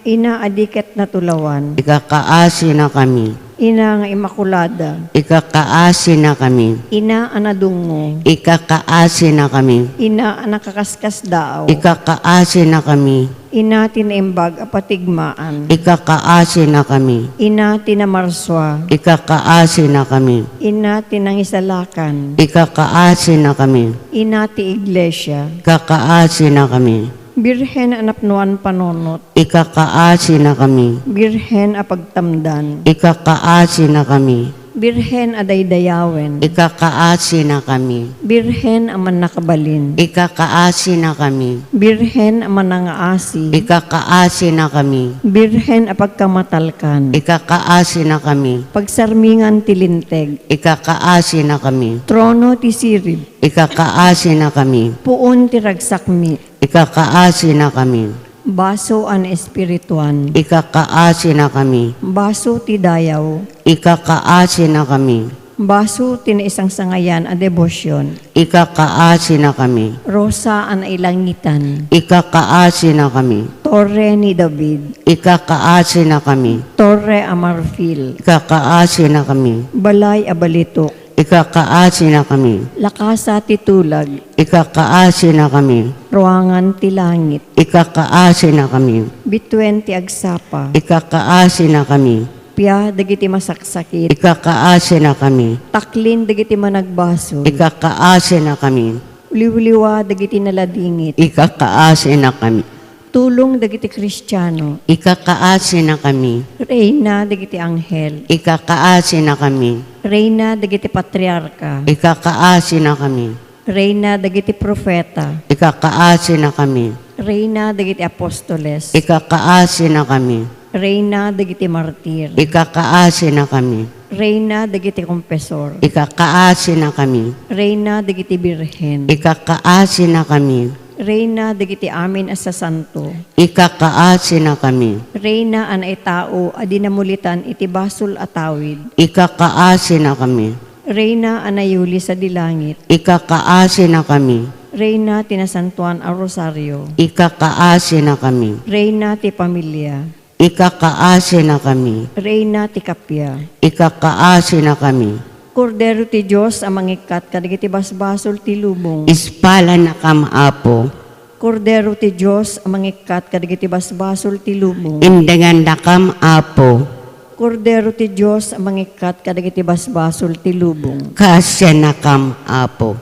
Ina adiket na tulawan. Ikakaasi na kami. Ina nga imakulada. Ikakaasi na kami. Ina anadungo. Ikakaasi na kami. Ina anakakaskas daaw. Ikakaasi na kami. Ina tinaimbag apatigmaan. Ikakaasi na kami. Ina tinamarswa. Ikakaasi na kami. Ina tinangisalakan. Ikakaasi na kami. Ina ti iglesia. Ikakaasi na kami. Birhen anapnuan panonot. Ikakaasi na kami. Birhen apagtamdan. Ikakaasi na kami. Birhen adaydayawen. Ikakaasi na kami. Birhen aman nakabalin. Ikakaasi na kami. Birhen aman nangaasi. Ikakaasi na kami. Birhen apagkamatalkan. Ikakaasi na kami. Pagsarmingan tilinteg. Ikakaasi na kami. Trono ti sirib. Ikakaasi na kami. Puon ti ragsakmi. Ikakaasi na kami. Baso an espirituan. Ikakaasi na kami. Baso ti dayaw. Ikakaasi na kami. Baso ti na isang sangayan a debosyon. Ikakaasi na kami. Rosa an ilangitan. Ikakaasi na kami. Torre ni David. Ikakaasi na kami. Torre a marfil. Ikakaasi na kami. Balay a balitok. Ikakaasi na kami. Lakasa ti tulag. Ikakaasi na kami. Ruangan ti langit. Ikakaasi na kami. Bituen ti agsapa. Ikakaasi na kami. Pia dagiti masaksakit. Ikakaasi na kami. Taklin dagiti managbaso. Ikakaasi na kami. Liwliwa dagiti naladingit. Ikakaasi na kami. Tulong dagiti Kristiyano. Ikakaasi na kami. Reyna dagiti anghel. Ikakaasi na kami. Reyna dagiti patriarka. Ikakaasi na kami. Reyna dagiti profeta. Ikakaasi na kami. Reyna dagiti apostoles. Ikakaasi na kami. Reyna dagiti martir. Ikakaasi na kami. Reyna dagiti kompesor. Ikakaasi na kami. Reyna dagiti birhen. Ikakaasi na kami. Reyna dagiti amin as sa santo. Ikakaasi na kami. Reyna an tao adi namulitan iti basol atawid. Ikakaasi na kami. Reyna anayuli sa dilangit. Ikakaasi na kami. Reyna tinasantuan a rosaryo. Ikakaasi na kami. Reyna ti pamilya. Ikakaasi na kami. Reyna ti kapya. Ikakaasi na kami. Kordero ti Diyos ang mangikat kadagiti basbasol ti lubong. Ispala na kamapo. Kordero ti Diyos ang mangikat kadagiti basbasol ti lubong. Indangan na kamapo. Kordero ti Diyos ang mangikat kadagiti basbasol ti lubong. Kasya na kamapo.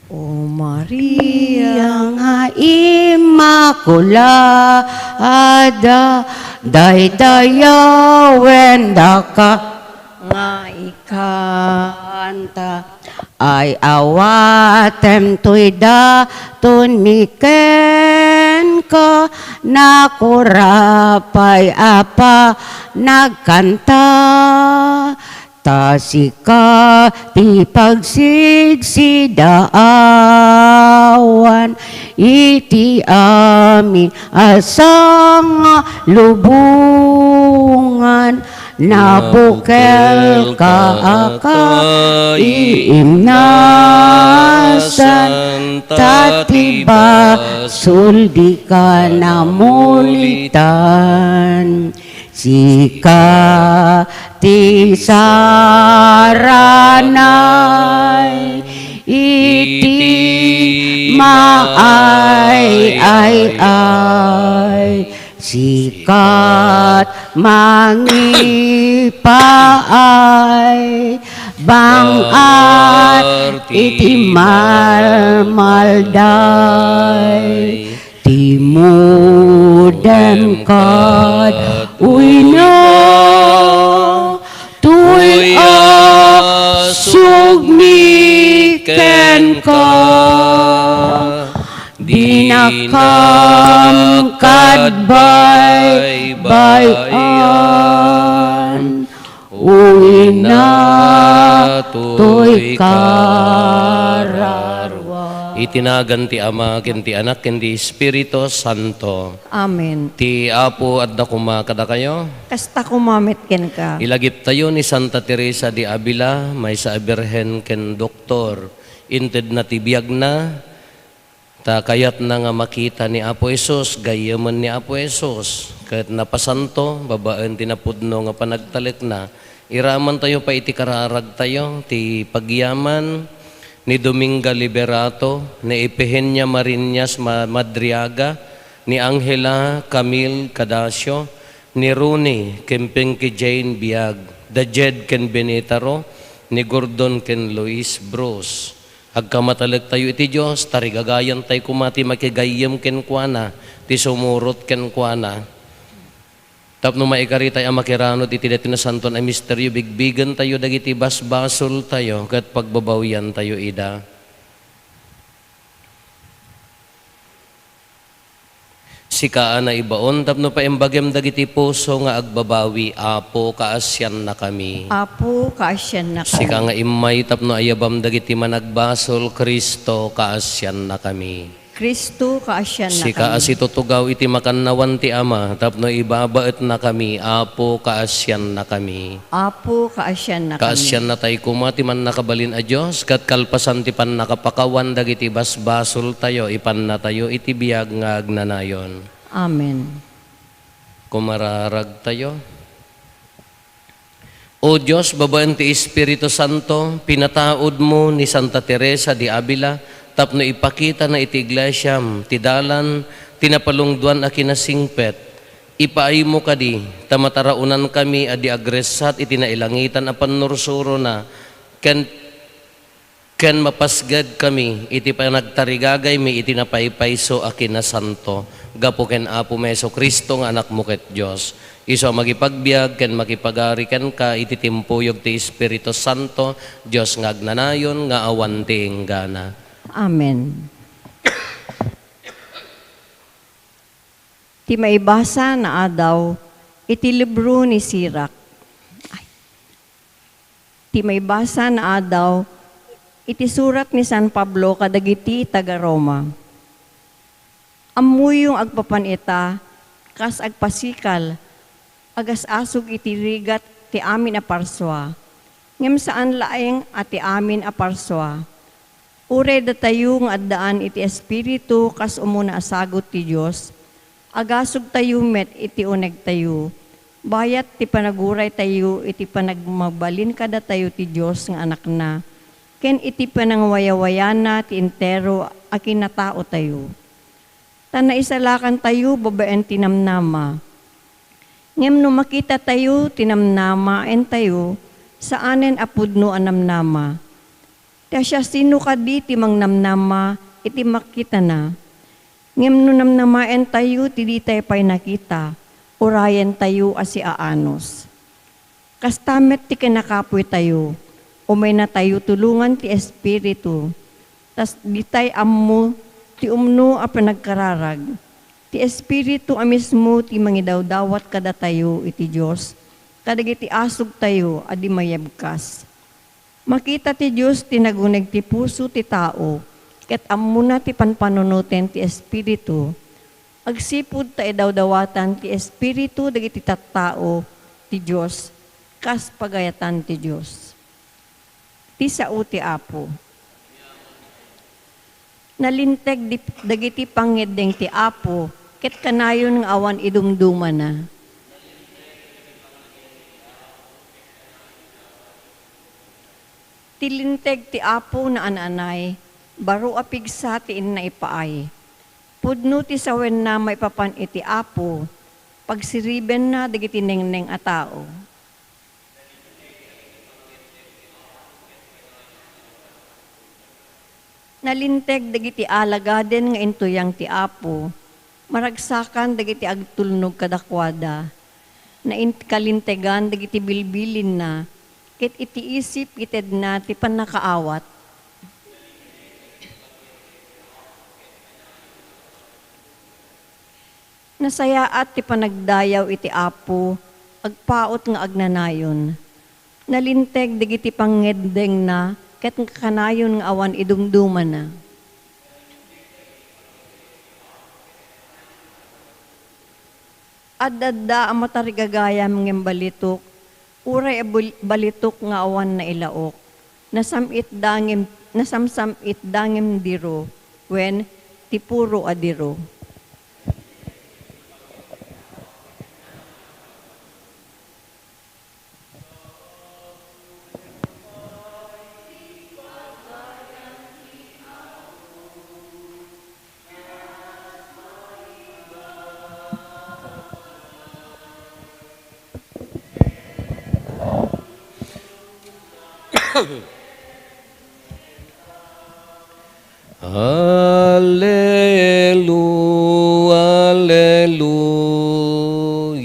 O Maria, Nga Immaculada, daydayawen da ka nga ikanta, ay awatem tuyda tuniken ka, nakurapay apa nagkanta. Tasika ti pagsigsidaawan, iti ami asang lubungan, nabukel ka aka iimnasan, tatiba suldi ka namulitan. Sika ti saranay, iti maay, sikat mangipaay, bangat iti malmalday, timudan kad uyno, tuy sugmiken ka, dinakam kadbay-bayan, uyna to'y kararwa. Itinagan ti Ama, ken ti Anak, ken ti Espiritu Santo. Amen. Ti Apo at dakuma kada kayo. Kasta kumamit ken ka. Ilagip tayo ni Santa Teresa de Avila, may sa Birhen ken Doktor. Inted na tibiyag na, ta kayat na nga makita ni Apo Esos, gayaman ni Apo Esos. Kahit napasanto, babaan tinapudno nga panagtalik na. Iraman tayo pa iti kararag tayo, ti pagyaman ni Dominga Liberato, ni Epigenia Marinas Madriaga, ni Angela Camille Cadasio, ni Rooney Kemping ki Jane Biag, da Jed ken Benitaro, ni Gordon ken Luis Bruce. Agkamatalag tayo iti Diyos, tarigagayan tayo kumati makigayam ken kuana, ti sumurot ken kuana. Tapno maikari tayo makiranod iti dati na santon ay misteryo, bigbigan tayo dagiti basbasol tayo, kat pagbabawian tayo ida. Sikaan na ibaon, tapno pa embagem dagiti puso nga agbabawi, Apo kaasyan na kami. Apo, kaasyan na kami. Sika nga imay, tapno ayabam dagiti managbasol, Kristo kaasyan na kami. Kristo, kaasyan na Sika kami. asitutugaw iti makannawan ti Ama, tapno ibabaet na kami, Apo kaasyan na kami. Apo, kaasyan na kami. Kaasyan na tayo kumati man nakabalin a Diyos, kat kalpasan ti pan nakapakawan dagiti basbasol tayo, ipan na tayo iti biyag nga agnanayon. Amen. Kumararag tayo. O Diyos, babaan ti Espiritu Santo, pinataod mo ni Santa Teresa de Avila, tapno ipakita na iti iglesyam, ti dalan, tinapalungduan a kinasingpet, ipaay mo kadi, tamataraunan kami adi agresat, iti nailangitan a panursuro na, ken mapasgad kami, iti panagtarigagay mi, iti napaypayso a kinasanto, gapo ken Apo Meso Kristo nga anak mo ket Diyos. Iso magipagbiag, ken makipagari ken ka, iti timpuyog ti Espiritu Santo, Diyos nga agnanayon, nga awan ti enggana. Amen. Ti maibasa na adaw, iti libro ni Sirak. Ti maibasa na adaw, iti surat ni San Pablo kadagiti taga Roma. Amuyong agpapanita, kas agpasikal, agas-asog iti rigat ti amin a parswa. Ngem saan laeng ati amin a parswa. Ure da tayo nga addaan iti Espiritu kas umuna asagot ti Diyos. Agasog tayo met iti uneg tayo. Bayat ti panaguray tayo iti panagmabalin kada tayo ti Diyos nga anak na. Ken iti panangwayawayana ti entero a kinatao tayo. Tanaisalakan tayo babaen tinamnama. Ngem no makita tayo tinamnama en tayo saanen apudno anamnama. Kaya siya sino ka di ti mangnamnama, iti makita na. Ngem no namnamaen tayo, ti di tayo pa'y nakita, urayan tayo asi aanos. Kastamet ti kinakapoy tayo, umay na tayo tulungan ti Espiritu, tas di tayo ammo ti umno a panagkararag. Ti Espiritu amismo ti mangidawdawat kada tayo iti Diyos, kadagiti asog tayo, adi mayabkas. Makita ti Diyos tinaguneg ti puso ti tao, ket ammuna ti panpanunuten ti Espiritu. Agsipud ta idawdawatan ti Espiritu dagiti tattao ti Diyos, kas pagayatan ti Diyos. Ti sao ti Apo. Nalinteg dagiti pangiddeng ti Apo, ket kanayon nga awan idumduma na. Tilinteg ti Apo na ananay, baro apigsa ti na ipaay. Pudno ti sawen na maipapan iti Apo, pagsiriben na dagiti nengneng a tao. Nalinteg dagiti alagaden nga intuyang ti Apo, maragsakan dagiti agtulnog kadakwada, na kalintegan dagiti bilbilin na, ket iti isip ited na ti panakaawat. Nasayaat ti panagdayaw iti Apo, agpaot nga agnanayon. Nalinteg dagiti pangedeng na, ket kanayon nga awan idumduman na. Adda ang matarigagayam ng balitok, uray balitok nga awan na ilaok, nasamsamit dangim diro, when tipuro adiro.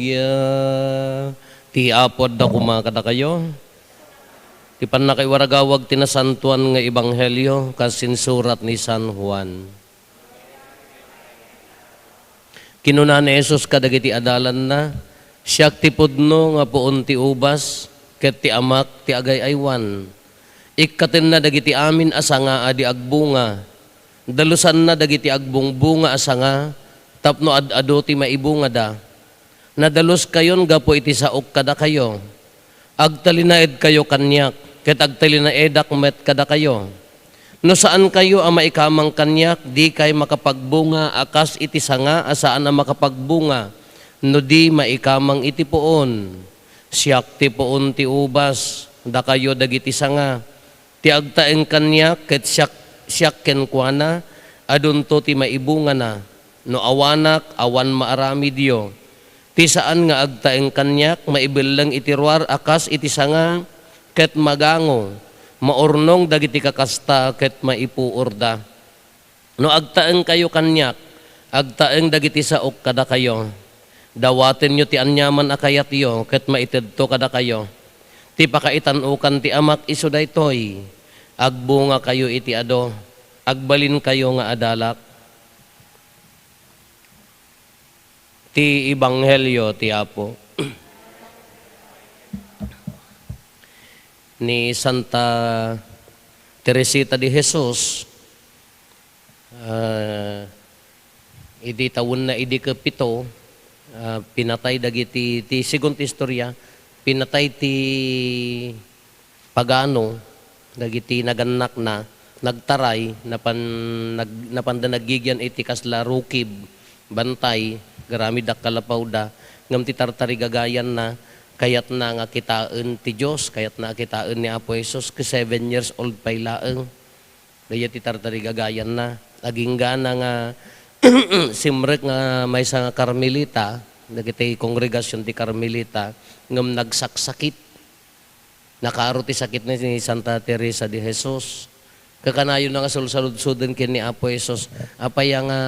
Hallelujah. Ti apod da kumakada kayo. Ti panakaiwaragawag tinasantuan nga ebanghelyo kasinsurat ni San Juan. Kinuna ni Jesus kadagiti adalan na, siyak ti pudno nga puon ti ubas, ket ti amak ti agay aywan. Ikkaten na dagiti amin asa nga adi agbunga, dalusan na dagiti agbungbunga asa nga, tapno ad-ado ti maibunga da. Nadalos kayon gapo iti saok kada kayo, agtalinaed kayo kanyak, ket agtalinaedak met kada kayo. No saan kayo ang maikamang kanyak, di kay makapagbunga, akas iti sanga, asaan ang makapagbunga, no di maikamang iti poon. Siyak ti poon ti ubas, da kayo dagiti sanga, ti agtaeng kanyak, ket siyak kenkwana, adunto ti maibunga na, no awanak, awan maarami diyo. Ti saan nga agtaeng kanyak, maibilang iti ruar, akas iti sanga, ket magango, maurnong dagiti kakasta ket maipuurda. No agtaeng kayo kanyak, agtaeng dagiti saok kada kayo. Dawaten nyo ti anyaman akayat yo, ket maitedto kada kayo. Ti pakaitanukan ti amak iso daytoy, agbunga kayo iti ado, agbalin kayo nga adalak. Ti ebanghelyo ti Apo. Ni Santa Teresita de Jesus, idi tawon na idi kapito, pinatay dagiti ti sigon ti istorya, pinatay ti pagano, dagiti naganak na, nagtaray, napanda nagigyan iti kasla rukib, bantay, garami dak kalapaw da, ngam ti tartari gagayan na, kayat na nga kitaan ti Diyos, kayat na kitaan ni Apo Jesus, ke 7 years old pa'y laeng. Daya ti tartari gagayan na. Aging gana nga simrek nga may sa Carmelita, nagiti kongregasyon ti Carmelita, ngam nagsaksakit. Nakaro ti sakit ni Santa Teresa de Jesus. Kakanayon na nga sulsalud-suden kin ni Apo Jesus, apaya nga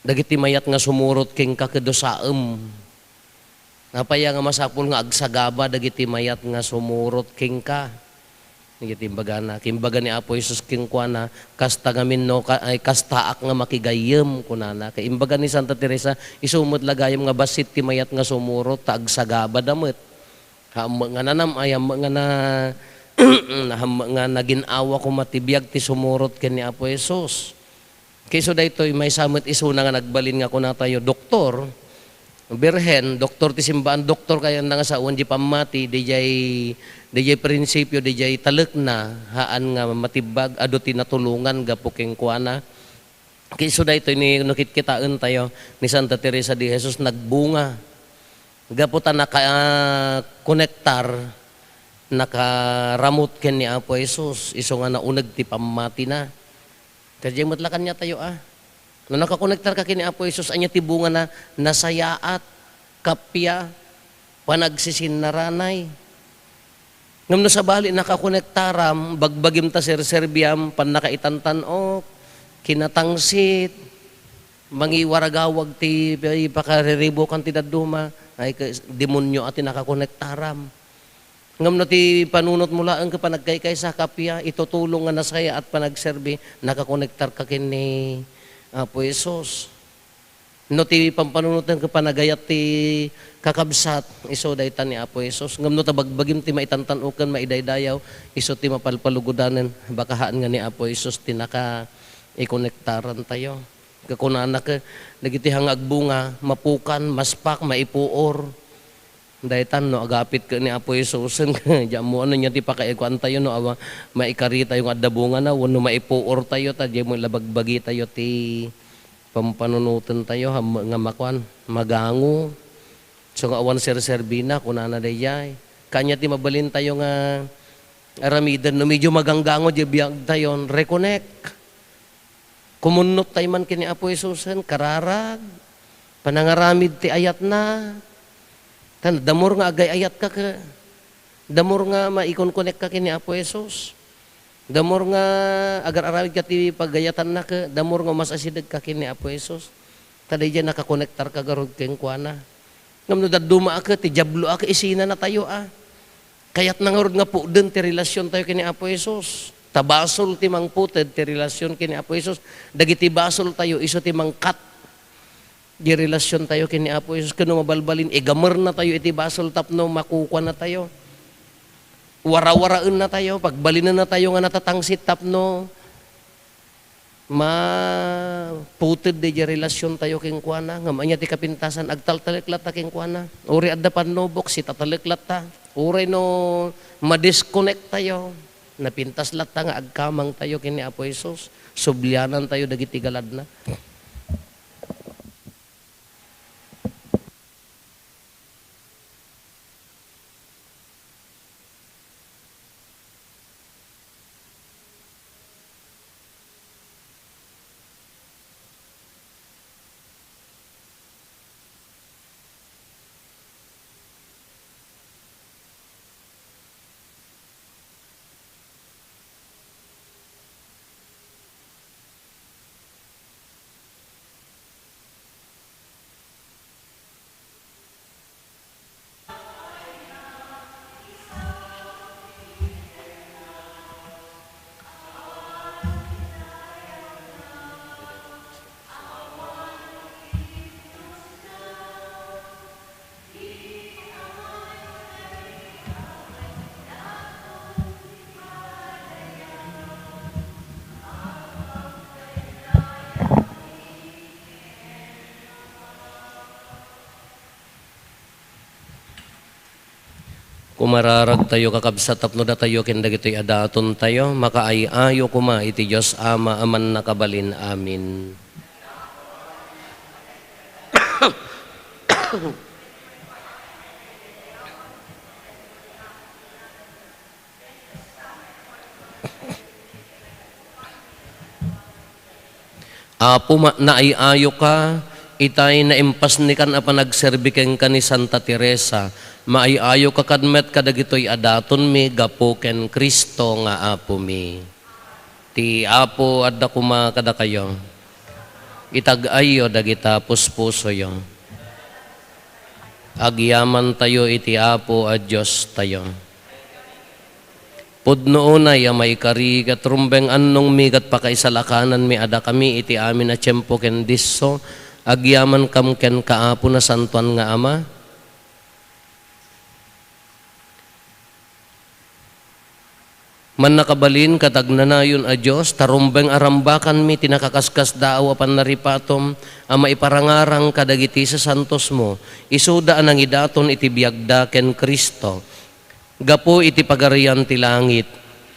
dagiti mayat nga sumurot king kakedosaem. Napaya nga masapul nga agsagaba dagiti mayat nga sumurot king ka. Dagiti imbaga na, kimbaga ni Apo Jesus king kuana, kasta ngamin no, ay kastaak nga makigayem kunana. Kay imbaga ni Santa Teresa, isumot lagayem nga basit ti mayat nga sumurot, ta agsagaba damet. Nga nanam ay nga na nga naginawa ko matibiyag ti sumurot ken ni Apo Jesus. Kayso daytoy may samot iso na nga nagbalin nga kuna tayo doktor, birhen, doktor ti simbaan, doktor kaya na nga sa uwan di pamati, DJ prinsipyo, DJ talek na, haan nga matibag, ado tinatulungan, gapuking kuana. Kayso daytoy ni nakitkitaan tayo ni Santa Teresa de Jesus, nagbunga. Gaputan na konektar, nakaramot ken ni Apo Jesus, iso nga naunag ti pamati na. Kaya matlakan niya tayo No nakakonektar ka kini Apo Jesus, anya ti bunga na nasayaat, kapya, panagsisinnaranay. Ngam no sa bali nakakonektaram, bagbagim ta serserbiam, pan nakaitantanok, kinatangsit, mangiwaragawag ti pakariribo kan ti daduma, ay demonyo ati nakakonektaram. Ngam no ti panunot mula ang kapanagkaykay sa kapya, itutulong nga nasaya at panagserbi, nakakonektar ka kini Apo Jesus. No ti pampanunutan ka panagayat ti kakabsat, iso daytan ni Apo Jesus. Ngam no tabagbagim ti maitantanukan, maidaydayaw, iso ti mapalpalugudanan, bakahaan nga ni Apo Jesus ti naka-ikonektaran tayo. Kakunana ka, nagiti hangag bunga, mapukan, maspak, maipuor. Daytan no agapit ka ni Apo Jesus. Diyan mo ano niya ti pakaikuan tayo no awa maikari tayo nga adabunga na wano maipuor tayo ta diyan mo labagbagi tayo ti pampanunutan tayo nga makwan magango. So nga awan serserbina kunana dayay. Kanya ti mabalin tayo nga aramidan no medyo maganggango di biyag tayo reconnect. Kumunot tayo man kini Apo Jesus kararag panangaramid ti ayat na. Kan damor nga agay ayat ka damor nga maikon-connect ka kini Apo Jesus. Damor nga agar arawid ka ti paggayatan na ka, damor nga mas asidag ka kini Apo Jesus. Taday dyan nakakonektar ka garod keng kuana. Ngam no daduma ka ti jablo ka isina na tayo Kayat nangarod nga po din ti relasyon tayo kini Apo Jesus. Tabasol ti mangputed ti relasyon kini Apo Jesus. Dagiti basol tayo iso ti mangkat di relasyon tayo kini Apo Jesus. Kano mabalbalin, gamar na tayo, iti basol tapno, makukuha na tayo. Warawaraan na tayo, pagbalinan na tayo nga natatangsit tapno, maputed di relasyon tayo king kuana. Ngamanya ti kapintasan, agtaltaliklat ta king kuana. Uri adda panobok, si tataliklat ta. Uri no, madisconnect tayo. Napintas lat ta nga agkamang tayo kini Apo Jesus. Sublianan tayo, dagiti galad na. Kumararag tayo kakabsat tapno da tayo ken dagitoy adaton tayo makaayayo kuma iti Dios Ama aman nakabalin amin. Apo naiayo ka itay na impasnikan a panagserbiken ka ni Santa Teresa. Maiayo ka kadmet kadagitoy adaton mi gapo ken Kristo nga Apo mi. Ti Apo adda kuma kada kayo. Itag-ayo dagita puspuso yo. Agyaman tayo iti Apo a Dios tayo. Pudno unay may kari kat rumbeng annong mi kat pakaisalakanan mi ada kami iti amin a tiyempo ken disso. Agyaman kam ken kaapo na santuan nga Ama. Man nakabalin katagnanayon a Diyos, tarumbeng arambakan mi tinakakaskas daaw apan naripatom, ama iparangarang kadagiti sa santos mo, isuda anang idaton iti biagda ken Kristo. Gapo iti pagarian ti langit,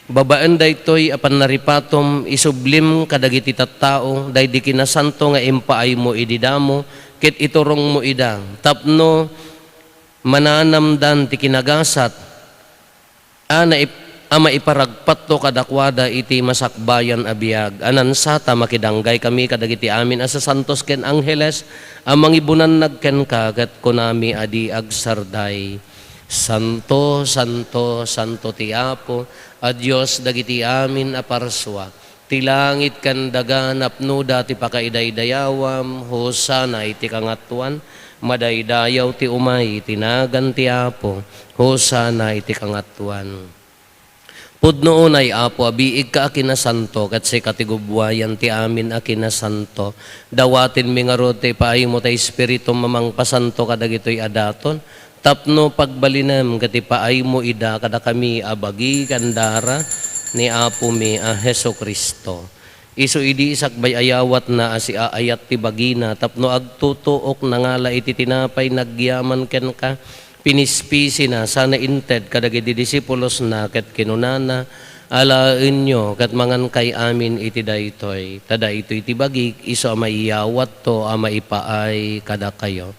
babaan daytoy apan naripatom, isublim kadagiti tattao, daydi kinasanto nga impaay mo ididamo, ket iturong mo idang, tapno mananamdan ti kinagasat, Ama iparagpat to kadakwada iti masakbayan abiyag. Anan sata makidanggay kami kadagiti amin asa santos ken angheles, amang ibunan nagken ka ket kunami adi agsarday. Santo, Santo, Santo ti Apo, a Dios dagiti amin aparswa. Ti langit kan daganap no dati pakaidaydayawam, hosana iti kangatuan, madaydayaw ti umay, tinagan ti Apo, hosana iti kangatuan. Pudno unay Apo, abiig ka akinasanto, kat si katigubwayan ti amin akinasanto. Dawatin mi nga rod ti paay mo ti Espiritu mamang pasanto kadagitoy adaton. Tapno pagbalinam kati paay mo ida kada kami abagi kandara ni Apo mi a Heso Kristo. Isu idi isakbay ayawat na asi aayat ti bagina, tapno agtutuok nangala iti tinapay nagyaman ken ka, pinispisi na sana inted kadagiti disipulos na ket kinunana alaen nyo ket mangan kay amin iti daytoy tada ito iti bagik iso a maiyawat to a maipaay kada kayo.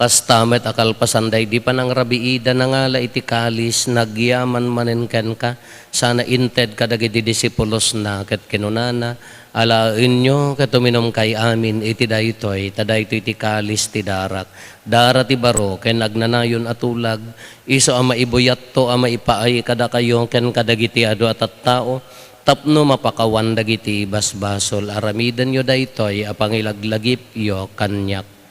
Kastamet akal pasanday di pa nang rabiida na ngala iti kalis nagyaman manenken ka sana inted kadagiti disipulos na ket kinunana alaen nyo ket uminom kay amin iti daytoy tadaytoy iti kalis ti darak dara ti baro ken nagnanayon atulag iso a maibuyat to a maipaay kada kayo ken kadagiti adu at tao tapno mapakawan dagiti basbasol aramidan yo daytoy a pangilaglagip yo kanyak.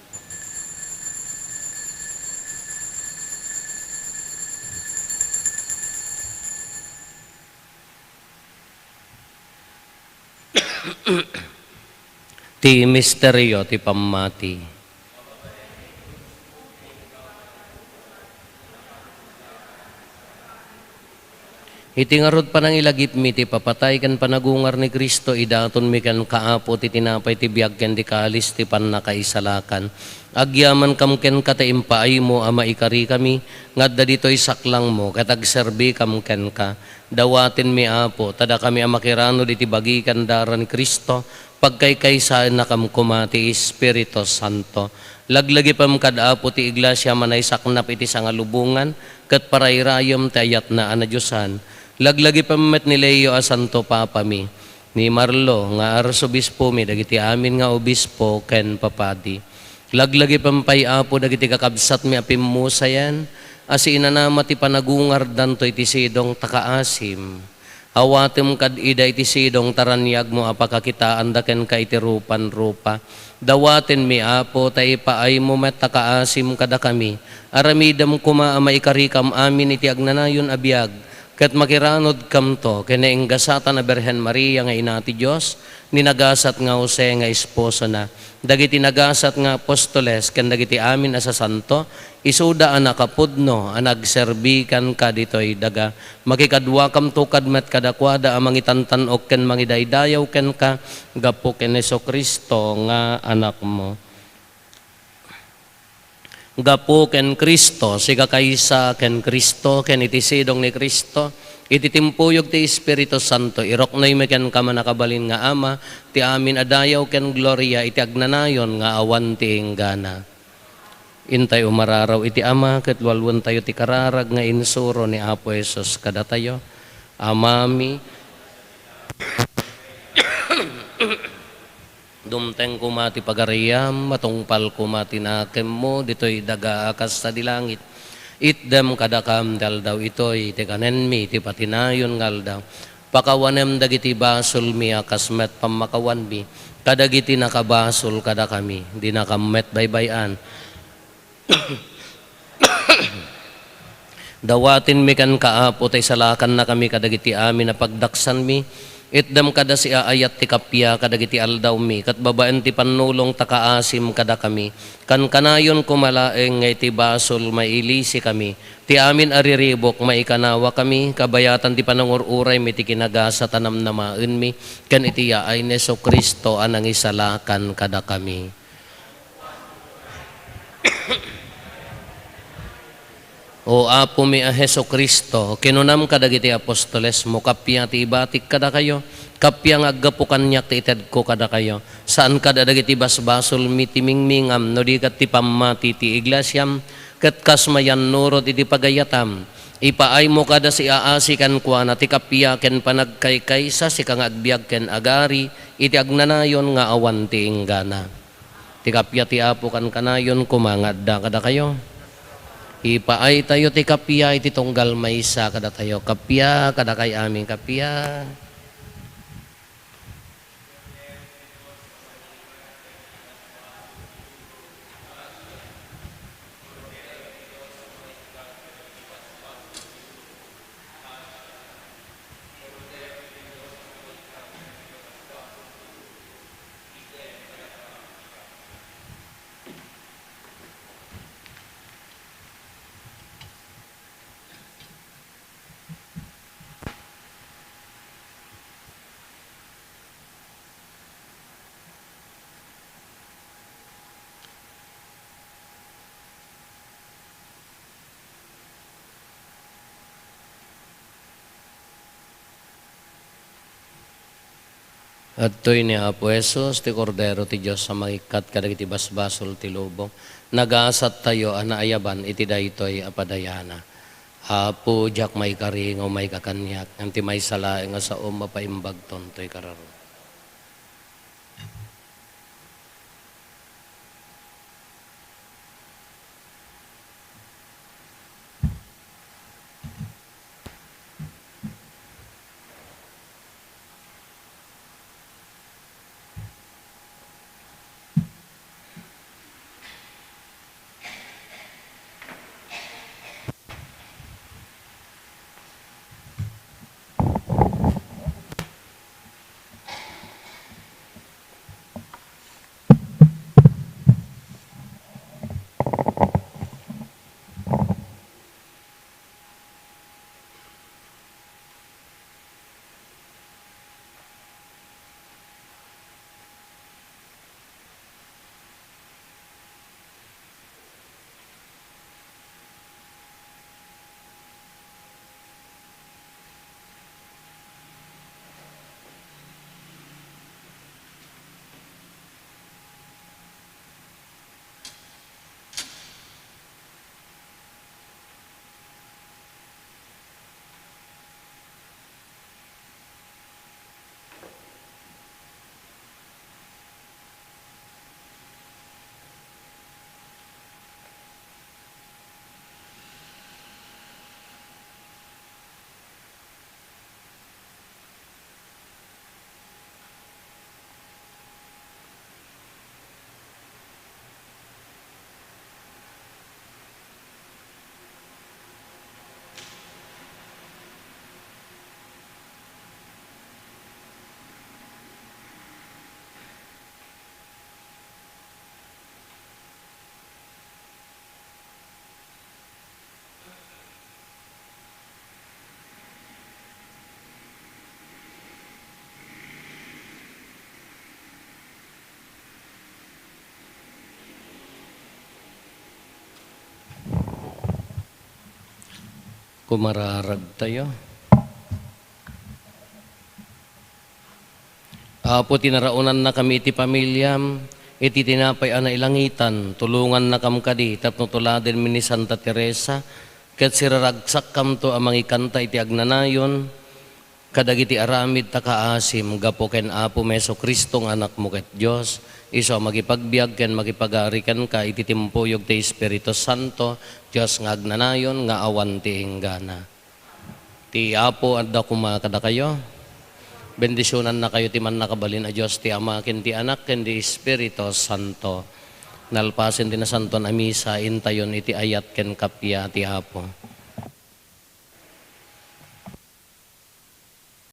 Ti misteryo ti pamati. Iti ngarod pa nang ilagip mi ti papatay kan panagungar ni Kristo idaton mi kan kaapo ti tinapay ti biag ken di kalis ti pannakaisalakan. Agyaman kam ken kataimpaay mo ama ikari kami ngadda ditoy saklang mo katagserbi kam ken ka. Dawatin mi Apo tada kami amakirano diti bagi kandara ni Kristo pagkaykaysaan na kam kumati Espiritu Santo. Laglagi pam kadapo ti iglesia manay saknap iti sangalubungan ket parayrayom ti ayat na anadyosan. Laglagi pam met ni Leo a Santo Papa mi ni Marlo nga arsobispo mi dagiti amin nga obispo ken papadi. Laglagi pam pay Apo dagiti kakabsat mi apimmusayan asi inanama ti panagungar danto iti sidong takaasim. Awatem kad ida iti sidong taranyag mo apakakitaan daken ka iti rupan-rupa. Dawaten mi Apo tay paay mo met takaasim kada kami. Aramidam kuma ama ikarikam amin iti agnanayon abiyag. Ket makiranod kam to kenainggasatan na Berhen Maria nga ina ti Dios ninagasat nga Jose nga esposo na. Dagiti nagasat nga apostoles ken dagiti amin asa santo isuda a nakapudno a nagserbikan ka ditoy daga makikadwa kam to kadmet kadakwada a mangitantanok ken mangidaydayaw ken ka gapo ken Heso Kristo nga anak mo. Gapo ken Kristo siga kaysa ken Kristo ken iti sidong ni Kristo iti timpuyog ti Espiritu Santo iroknoy me ken ka manakabalin nga ama ti amin adayaw ken gloria iti agnanayon nga awan ti inggana. Intay umararaw iti ama ket walwen tayo ti kararag nga insuro ni Apo Hesus kada tayo. Amami dumteng kumati pagariyam, matungpal kumati nakem mo, dito'y daga akas sa dilangit. Itdem kadakam dal daw ito'y tikanen mi, ti patinayon ngal daw. Pakawanem dagiti basol mi akas met pamakawan mi, kadagiti nakabasol kada kami, di nakamet baybayan. Dawatin mi kan kaapo, tay salakan na kami kadagiti amin na pagdaksan mi, itdam kada si aayat ti kapya kadagiti aldaw mi kat babaen ti panulong takaasim kada kami kan kanayon kumalaeng nga iti basol mailisi kami ti amin ariribok maikanawa kami kabayatan ti panangururay mi ti kinagasa tanam namaen mi ken iti yaay ni Heso Kristo anang isalakan kada kami. O Apo mi a Heso Kristo, kinunam kadagiti apostoles mo, kapya ti ibatik kada kayo, kapya nga aggapukan niyak ti ited ko kada kayo, saan kada dagiti basbasol mi timingmingam, no di kat ti pamati ti iglesyam, kat kasmayan nurot iti pagayatam, ipaay mo kada si aasikan kwa na ti kapya ken panagkaykaysa si kang agbiag ken agari, iti agnanayon nga awan ti inggana. Ti kapya ti Apo kan kanayon kumangad da kada kayo. Ipaay tayo ti kapya iti tunggal maysa kada tayo. Kapya kada kay aming kapya. At to'y ni Apo Jesus, ti Kordero ti Diyos sa magikat kadagiti basbasol ti lubong. Nagaasat tayo anaayaban iti daytoy apadayana. Apo jak may karing o may kakanyak, anti may salae nga sa mapaimbag tontoy kararo. Kumararag tayo. Apo tinaraunan na kami iti pamilyam, iti tinapay ana ilangitan, tulungan na kam kadi, tapno tuladen mi ni Santa Teresa, ket siraragsak kam to amang ikanta iti agnanayon, kadagiti aramid takaasim, gapo ken Apo Meso Kristong anak mo ket Diyos, iso magipagbiag ken magipagari ken ka, iti timpuyog ti Espiritu Santo, Diyos nga agnanayon, nga awan ti inggana. Ti Apo adda kumakada kayo, bendisyonan na kayo ti man nakabalin a Diyos ti Ama ken ti Anak ken ti Espiritu Santo. Nalpasen ti na santo na misa intayon iti ayat ken kapya ti Apo.